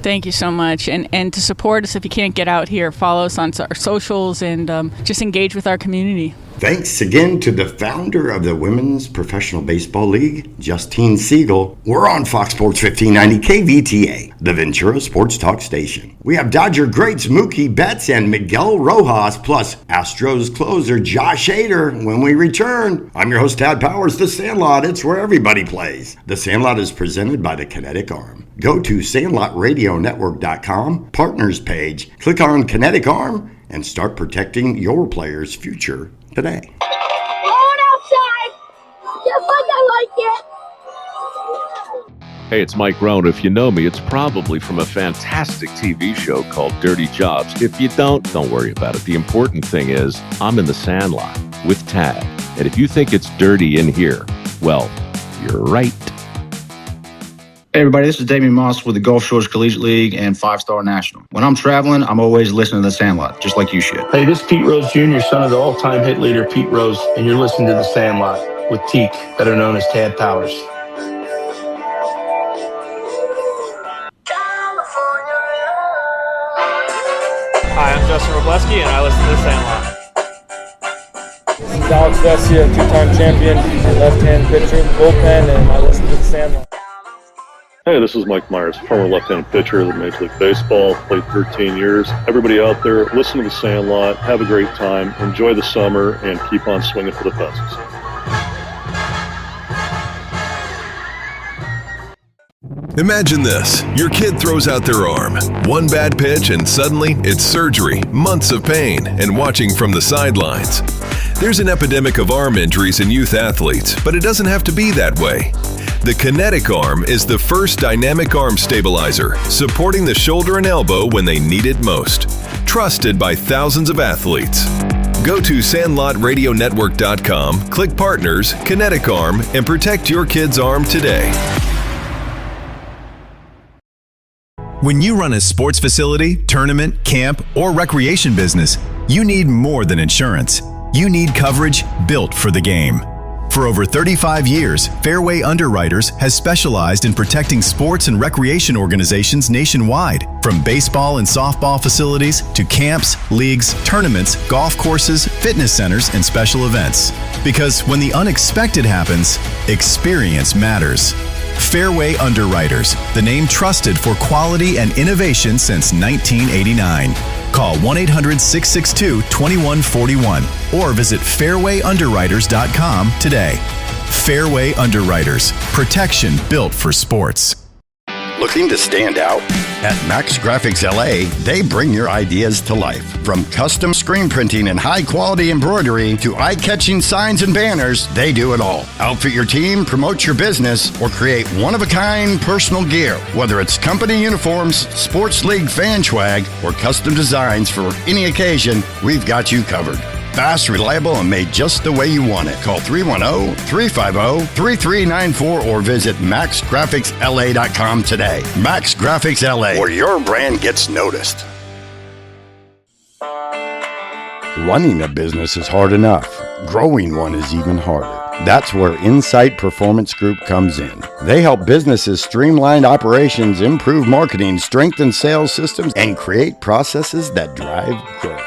Thank you so much. And to support us, if you can't get out here, follow us on our socials and just engage with our community. Thanks again to the founder of the Women's Professional Baseball League, Justine Siegel. We're on Fox Sports 1590 KVTA, the Ventura Sports Talk station. We have Dodger greats Mookie Betts and Migeul Rojas, plus Astros closer Josh Hader when we return. I'm your host, Tad Powers. The Sandlot, it's where everybody plays. The Sandlot is presented by the Kinetic Arm. Go to sandlotradionetwork.com, partners page, click on Kinetic Arm, and start protecting your player's future today. On outside, just like I like it. Hey, it's Mike Rohn. If you know me, it's probably from a fantastic TV show called Dirty Jobs. If you don't worry about it. The important thing is I'm in the Sandlot with Tad. And if you think it's dirty in here, well, you're right. Hey everybody, this is Damian Moss with the Gulf Shores Collegiate League and 5-Star National. When I'm traveling, I'm always listening to the Sandlot, just like you should. Hey, this is Pete Rose Jr., son of the all-time hit leader Pete Rose, and you're listening to the Sandlot with Teak, better known as Tad Powers. Hi, I'm Justin Robleski, and I listen to the Sandlot. This is Alex Vesia, two-time champion, left-hand pitcher in the bullpen, and I listen to the Sandlot. Hey, this is Mike Myers, former left-handed pitcher of Major League Baseball, played 13 years. Everybody out there, listen to the Sandlot, have a great time, enjoy the summer, and keep on swinging for the fences. Imagine this. Your kid throws out their arm. One bad pitch and suddenly it's surgery, months of pain, and watching from the sidelines. There's an epidemic of arm injuries in youth athletes, but it doesn't have to be that way. The Kinetic Arm is the first dynamic arm stabilizer, supporting the shoulder and elbow when they need it most. Trusted by thousands of athletes. Go to sandlotradionetwork.com, click Partners, Kinetic Arm, and protect your kid's arm today. When you run a sports facility, tournament, camp, or recreation business, you need more than insurance. You need coverage built for the game. For over 35 years, Fairway Underwriters has specialized in protecting sports and recreation organizations nationwide, from baseball and softball facilities to camps, leagues, tournaments, golf courses, fitness centers, and special events. Because when the unexpected happens, experience matters. Fairway Underwriters, the name trusted for quality and innovation since 1989. Call 1-800-662-2141 or visit fairwayunderwriters.com today. Fairway Underwriters, protection built for sports. Looking to stand out? At Max Graphics LA, they bring your ideas to life. From custom screen printing and high-quality embroidery to eye-catching signs and banners, they do it all. Outfit your team, promote your business, or create one-of-a-kind personal gear. Whether it's company uniforms, sports league fan swag, or custom designs for any occasion, we've got you covered. Fast, reliable, and made just the way you want it. Call 310-350-3394 or visit maxgraphicsla.com today. Max Graphics LA, where your brand gets noticed. Running a business is hard enough. Growing one is even harder. That's where Insight Performance Group comes in. They help businesses streamline operations, improve marketing, strengthen sales systems, and create processes that drive growth.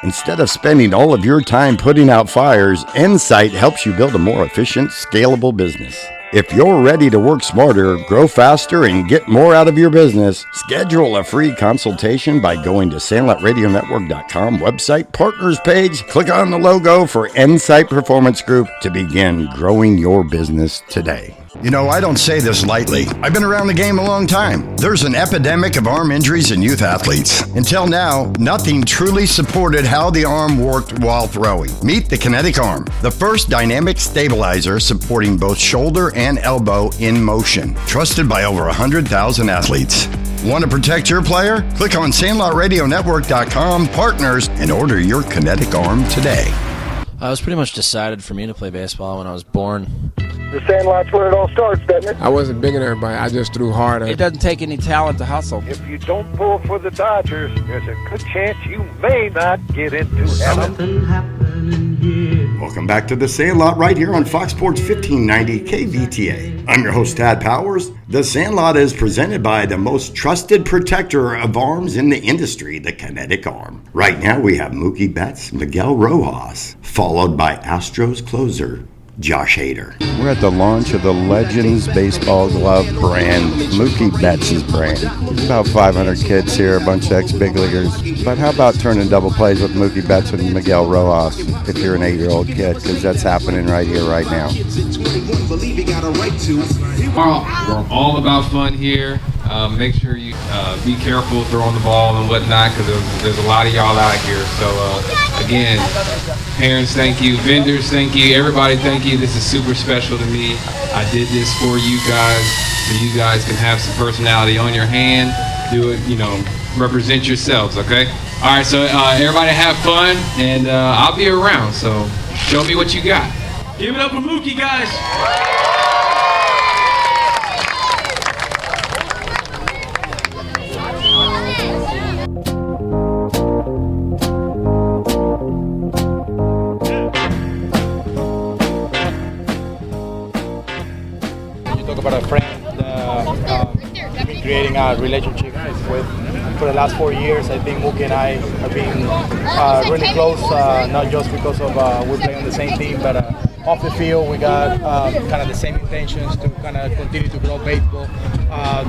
Instead of spending all of your time putting out fires, Insight helps you build a more efficient, scalable business. If you're ready to work smarter, grow faster, and get more out of your business, schedule a free consultation by going to sandlotradionetwork.com website partners page. Click on the logo for Insight Performance Group to begin growing your business today. You know, I don't say this lightly. I've been around the game a long time. There's an epidemic of arm injuries in youth athletes. Until now, nothing truly supported how the arm worked while throwing. Meet the Kinetic Arm, the first dynamic stabilizer supporting both shoulder and elbow in motion. Trusted by over 100,000 athletes. Want to protect your player? Click on SandlotRadioNetwork.com partners and order your kinetic arm today. It was pretty much decided for me to play baseball when I was born. The Sandlot's where it all starts, doesn't it? I wasn't bigger than everybody. I just threw harder. It doesn't take any talent to hustle. If you don't pull for the Dodgers, there's a good chance you may not get into heaven. Welcome back to the Sandlot right here on Fox Sports 1590 KVTA. I'm your host, Tad Powers. The Sandlot is presented by the most trusted protector of arms in the industry, the kinetic arm. Right now we have Mookie Betts, Migeul Rojas, followed by Astros closer Josh Hader. We're at the launch of the Legends Baseball Glove brand, Mookie Betts' brand. There's about 500 kids here, a bunch of ex-big leaguers. But how about turning double plays with Mookie Betts and Migeul Rojas if you're an 8-year-old kid, because that's happening right here, right now. We're all about fun here. Make sure you be careful throwing the ball and whatnot, because there's a lot of y'all out here. So again, parents, thank you. Vendors, thank you. Everybody, thank you. This is super special to me. I did this for you guys, so you guys can have some personality on your hand. Do it, represent yourselves, okay? All right, so everybody have fun, and I'll be around, so show me what you got. Give it up for Mookie, guys. About a friend, creating a relationship with for the last 4 years. I think Mookie and I have been really close, not just because of we play on the same team, but off the field we got kind of the same intentions to kind of continue to grow baseball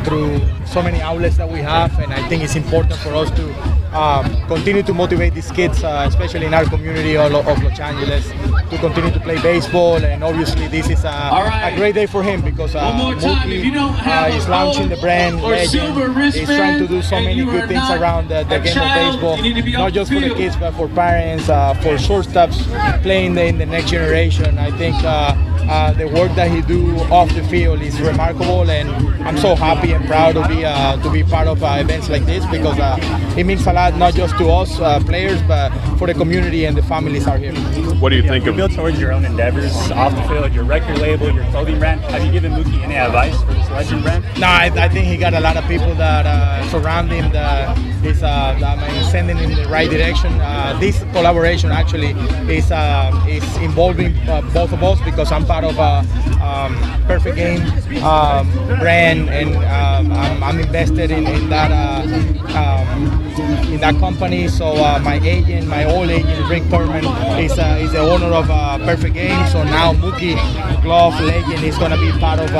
through so many outlets that we have, and I think it's important for us to continue to motivate these kids, especially in our community of Los Angeles, to continue to play baseball. And obviously this is a great day for him, because Mookie is launching the brand Legend. He's trying to do so many good things around the game of baseball, not just for the kids but for parents, for shortstops playing in the next generation. I think the work that he do off the field is remarkable, and I'm so happy and proud to be part of events like this, because it means a lot, not just to us players, but for the community and the families out here. What do you think of? You built towards your own endeavors off the field, your record label, your clothing brand. Have you given Mookie any advice for this Legend brand? No, I think he got a lot of people that surround him, that is sending him in the right direction. This collaboration actually is involving both of us, because I'm part of Perfect Game brand, and I'm invested in that company. So my old agent Rick Thurman is the owner of Perfect Game. So now Mookie Glove Legend is going to be part of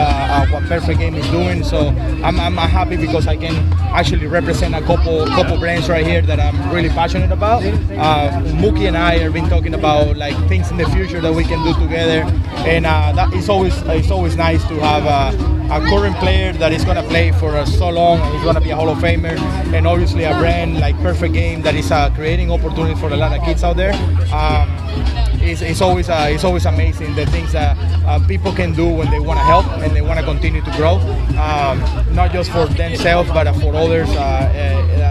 what Perfect Game is doing. So I'm happy, because I can actually represent a couple brands right here that I'm really passionate about. Mookie and I have been talking about like things in the future that we can do together, and that it's always nice to have a current player that is going to play for so long, and he's going to be a Hall of Famer, and obviously a brand like Perfect Game that is creating opportunity for a lot of kids out there. It's always amazing the things that people can do when they want to help and they want to continue to grow, not just for themselves but for others.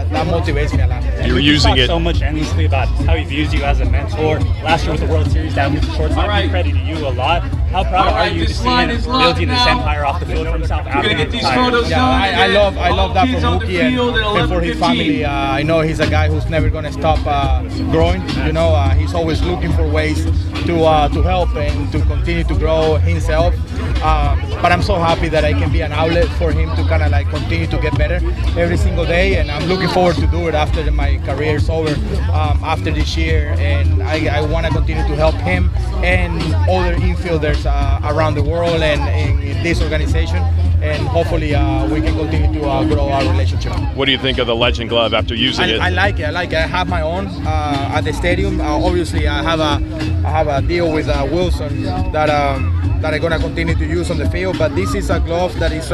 That motivates me a lot. You're using it so much endlessly about how he views you as a mentor. Last year with the World Series, that was the shortstop. I credit to you a lot. How proud are you to see him building this empire off the field for himself after he retired? Yeah, I love that for Mookie and for his family. I know he's a guy who's never going to stop growing. He's always looking for ways to help and to continue to grow himself. But I'm so happy that I can be an outlet for him to kind of like continue to get better every single day, and I'm looking forward to do it after my career is over, after this year. And I want to continue to help him and other infielders around the world and in this organization, and hopefully we can continue to grow our relationship. What do you think of the Legend glove after using it? I like it. I have my own at the stadium. Obviously, I have a deal with Wilson that I'm gonna continue to use on the field. But this is a glove that is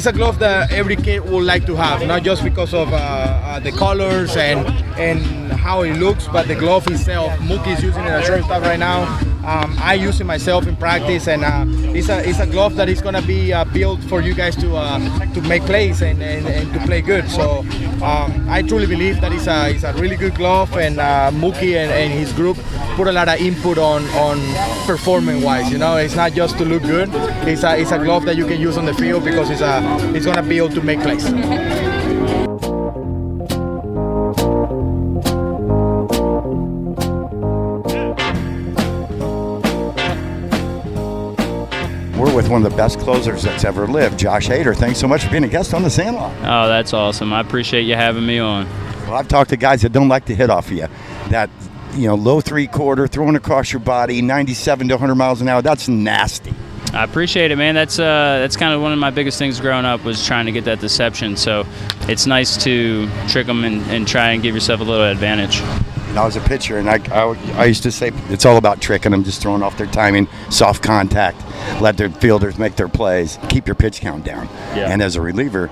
a glove that every kid would like to have, not just because of the colors and how it looks, but the glove itself. Mookie is using it as shortstop right now. I use it myself in practice, and it's a glove that is going to be built for you guys to make plays and to play good. So I truly believe that it's a really good glove, and Mookie and his group put a lot of input on performance-wise. You know, it's not just to look good. It's a glove that you can use on the field because it's going to be able to make plays. We're with one of the best closers that's ever lived, Josh Hader. Thanks so much for being a guest on the Sandlot. Oh, that's awesome. I appreciate you having me on. Well, I've talked to guys that don't like to hit off of you. That, low three-quarter, throwing across your body, 97 to 100 miles an hour, that's nasty. I appreciate it, man. That's kind of one of my biggest things growing up was trying to get that deception. So it's nice to trick them and try and give yourself a little advantage. I was a pitcher, and I used to say it's all about tricking them, just throwing off their timing, soft contact, let their fielders make their plays, keep your pitch count down. Yeah. And as a reliever,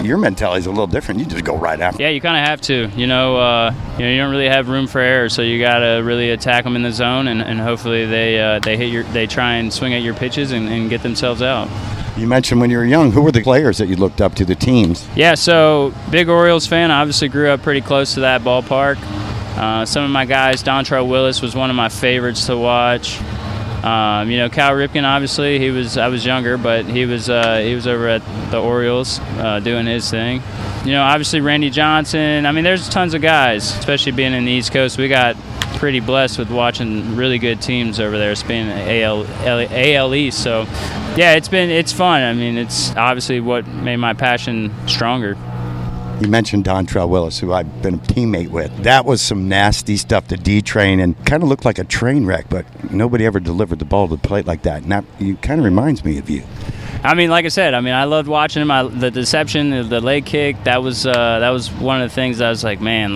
your mentality is a little different. You just go right after. Yeah, you kind of have to. You don't really have room for error, so you got to really attack them in the zone, and hopefully they try and swing at your pitches and get themselves out. You mentioned when you were young, who were the players that you looked up to, the teams? Yeah, so big Orioles fan. I obviously grew up pretty close to that ballpark. Some of my guys, Dontrell Willis was one of my favorites to watch. Cal Ripken, obviously, I was younger, but he was over at the Orioles doing his thing. Obviously Randy Johnson. I mean, there's tons of guys, especially being in the East Coast. We got pretty blessed with watching really good teams over there, being AL East. So, yeah, it's fun. I mean, it's obviously what made my passion stronger. You mentioned Dontrell Willis, who I've been a teammate with. That was some nasty stuff to D-train and kind of looked like a train wreck, but nobody ever delivered the ball to the plate like that. And that kind of reminds me of you. I mean, like I said, I loved watching him. The deception, the leg kick, that was one of the things that I was like, man,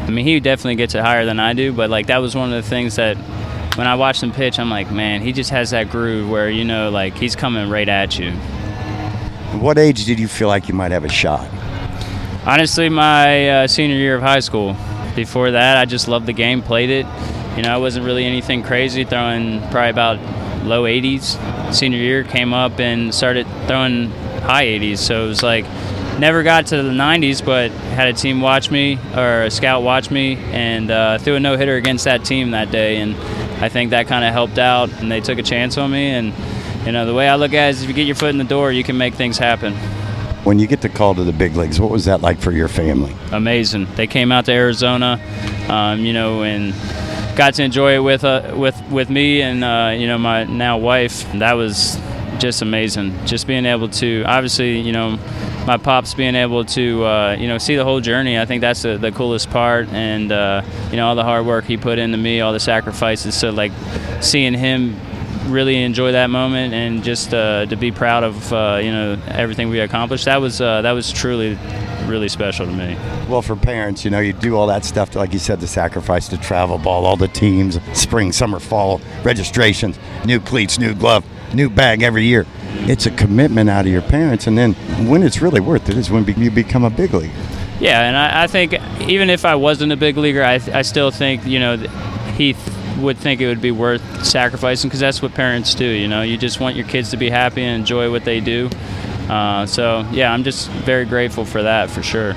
he definitely gets it higher than I do, but that was one of the things that when I watched him pitch, I'm like, man, he just has that groove where, he's coming right at you. What age did you feel like you might have a shot? Honestly, my senior year of high school. Before that, I just loved the game, played it. I wasn't really anything crazy, throwing probably about low 80s. Senior year, came up and started throwing high 80s. So it was never got to the 90s, but had a team watch me, or a scout watch me, and threw a no-hitter against that team that day. And I think that kind of helped out, and they took a chance on me. And, the way I look at it is if you get your foot in the door, you can make things happen. When you get the call to the big leagues, what was that like for your family? Amazing. They came out to Arizona, and got to enjoy it with me and my now wife. That was just amazing. Just being able to, obviously, my pops being able to see the whole journey. I think that's the coolest part, and all the hard work he put into me, all the sacrifices. So seeing him really enjoy that moment and just to be proud of everything we accomplished, that was truly really special to me. Well, for parents, you do all that stuff, like you said, the sacrifice, the travel ball, all the teams, spring, summer, fall, registrations, new cleats, new glove, new bag every year. It's a commitment out of your parents, and then when it's really worth it is when you become a big leaguer. Yeah, and I think even if I wasn't a big leaguer, I still think he would think it would be worth sacrificing, because that's what parents do. You just want your kids to be happy and enjoy what they do. So yeah, I'm just very grateful for that, for sure.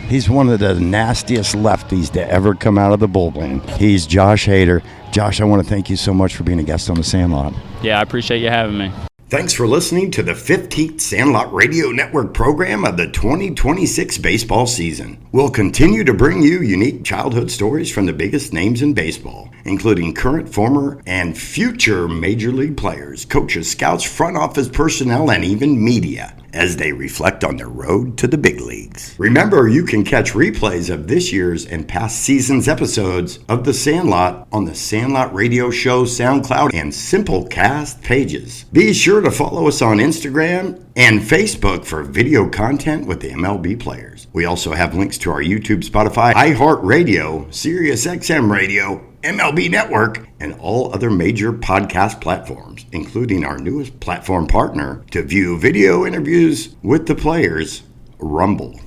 He's one of the nastiest lefties to ever come out of the bullpen. He's Josh Hader. Josh, I want to thank you so much for being a guest on the Sandlot. Yeah, I appreciate you having me. Thanks for listening to the 15th Sandlot Radio Network program of the 2026 baseball season. We'll continue to bring you unique childhood stories from the biggest names in baseball, including current, former, and future major league players, coaches, scouts, front office personnel, and even media, as they reflect on their road to the big leagues. Remember, you can catch replays of this year's and past season's episodes of The Sandlot on the Sandlot Radio Show SoundCloud and Simplecast pages. Be sure to follow us on Instagram and Facebook for video content with the MLB players. We also have links to our YouTube, Spotify, iHeartRadio, SiriusXM Radio, MLB Network, and all other major podcast platforms, including our newest platform partner to view video interviews with the players, Rumble.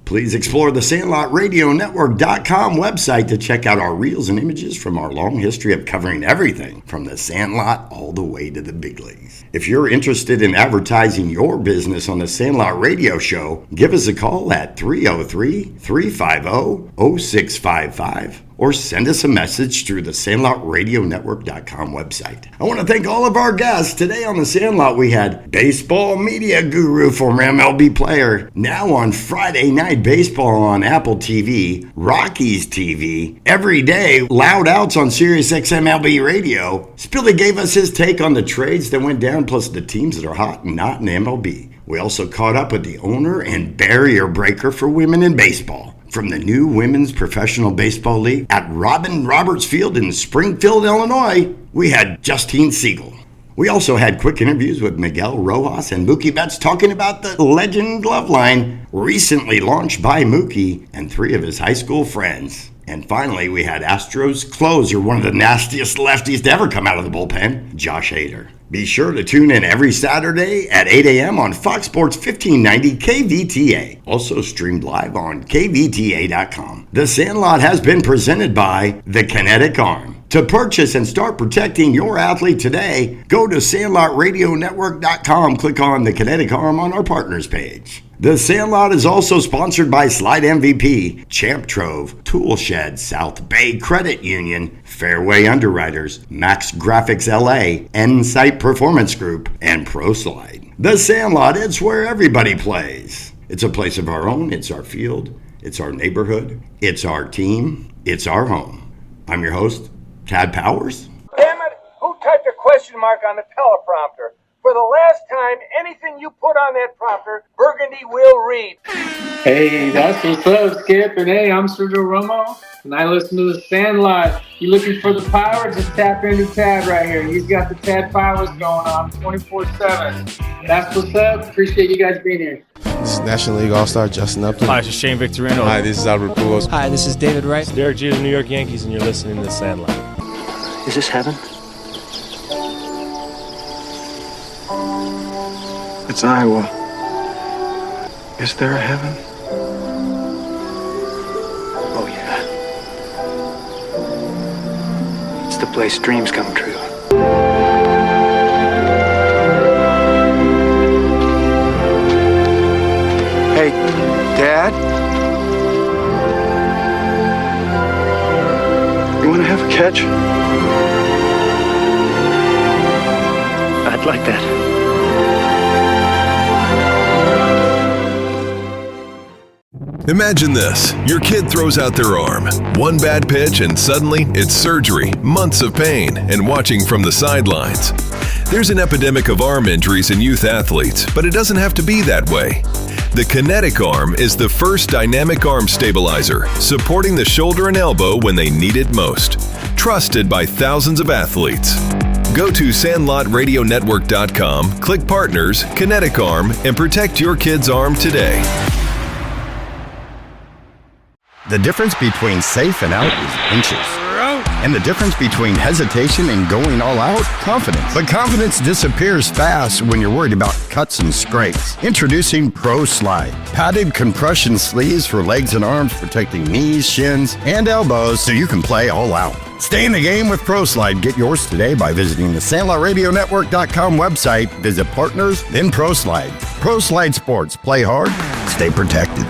Please explore the SandlotRadioNetwork.com website to check out our reels and images from our long history of covering everything from the Sandlot all the way to the big leagues. If you're interested in advertising your business on the Sandlot Radio Show, give us a call at 303-350-0655 or send us a message through the SandlotRadioNetwork.com website. I want to thank all of our guests. Today on the Sandlot, we had baseball media guru, former MLB player, now on Friday Night Baseball on Apple TV, Rockies TV, every day, loud outs on Sirius XM MLB Radio. Spilly gave us his take on the trades that went down, plus the teams that are hot and not in MLB. We also caught up with the owner and barrier breaker for women in baseball. From the new Women's Professional Baseball League at Robin Roberts Field in Springfield, Illinois, we had Justine Siegel. We also had quick interviews with Migeul Rojas and Mookie Betts talking about the Legend Glove line recently launched by Mookie and 3 of his high school friends. And finally, we had Astros Closer, one of the nastiest lefties to ever come out of the bullpen, Josh Hader. Be sure to tune in every Saturday at 8 a.m. on Fox Sports 1590 KVTA. Also streamed live on KVTA.com. The Sandlot has been presented by The Kinetic Arm. To purchase and start protecting your athlete today, go to SandlotRadioNetwork.com. Click on The Kinetic Arm on our partners page. The Sandlot is also sponsored by Slide MVP, Champ Trove, Tool Shed, South Bay Credit Union, Fairway Underwriters, Max Graphics LA, Insight Performance Group, and ProSlide. The Sandlot, it's where everybody plays. It's a place of our own, it's our field, it's our neighborhood, it's our team, it's our home. I'm your host, Tad Powers. Damn it, who typed a question mark on the teleprompter? For the last time, anything you put on that prompter, Burgundy will read. Hey, that's what's up, Skip. And hey, I'm Sergio Romo, and I listen to the Sandlot. You looking for the power? Just tap into Tad right here. He's got the Tad powers going on 24/7. That's what's up. Appreciate you guys being here. This is National League All-Star Justin Upton. Hi, this is Shane Victorino. Hi, this is Albert Pujols. Hi, this is David Wright. Derek Jeter, New York Yankees, and you're listening to the Sandlot. Is this heaven? It's Iowa. Is there a heaven? Oh, yeah. It's the place dreams come true. Hey, Dad? You want to have a catch? I'd like that. Imagine this. Your kid throws out their arm. One bad pitch and suddenly it's surgery, months of pain, and watching from the sidelines. There's an epidemic of arm injuries in youth athletes, but it doesn't have to be that way. The Kinetic Arm is the first dynamic arm stabilizer, supporting the shoulder and elbow when they need it most. Trusted by thousands of athletes. Go to SandlotRadioNetwork.com, click Partners, Kinetic Arm, and protect your kid's arm today. The difference between safe and out is inches. And the difference between hesitation and going all out, confidence. But confidence disappears fast when you're worried about cuts and scrapes. Introducing ProSlide. Padded compression sleeves for legs and arms, protecting knees, shins, and elbows so you can play all out. Stay in the game with ProSlide. Get yours today by visiting the SandlotRadioNetwork.com website. Visit Partners, then ProSlide. ProSlide Sports. Play hard, stay protected.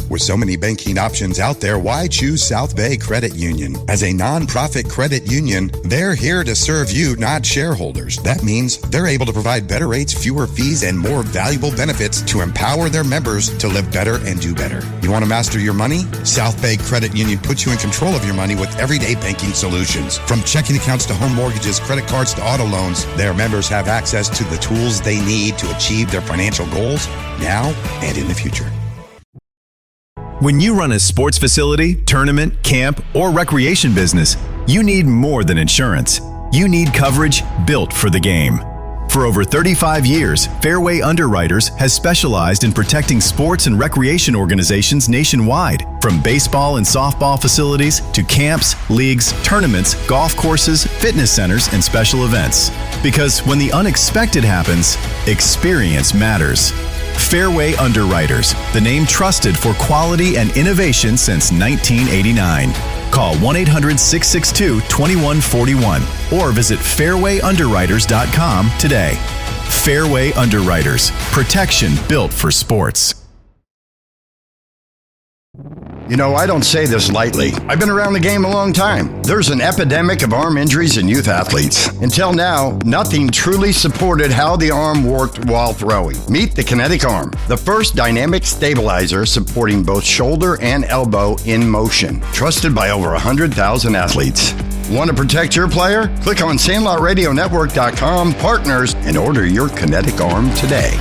With so many banking options out there, why choose South Bay Credit Union? As a nonprofit credit union, they're here to serve you, not shareholders. That means they're able to provide better rates, fewer fees, and more valuable benefits to empower their members to live better and do better. You want to master your money? South Bay Credit Union puts you in control of your money with everyday banking solutions. From checking accounts to home mortgages, credit cards to auto loans, their members have access to the tools they need to achieve their financial goals now and in the future. When you run a sports facility, tournament, camp, or recreation business, you need more than insurance. You need coverage built for the game. For over 35 years, Fairway Underwriters has specialized in protecting sports and recreation organizations nationwide, from baseball and softball facilities to camps, leagues, tournaments, golf courses, fitness centers, and special events. Because when the unexpected happens, experience matters. Fairway Underwriters, the name trusted for quality and innovation since 1989. Call 1-800-662-2141 or visit fairwayunderwriters.com today. Fairway Underwriters, protection built for sports. You know, I don't say this lightly. I've been around the game a long time. There's an epidemic of arm injuries in youth athletes. Until now, nothing truly supported how the arm worked while throwing. Meet the Kinetic Arm, the first dynamic stabilizer supporting both shoulder and elbow in motion. Trusted by over 100,000 athletes. Want to protect your player? Click on SandlotRadioNetwork.com partners and order your Kinetic Arm today.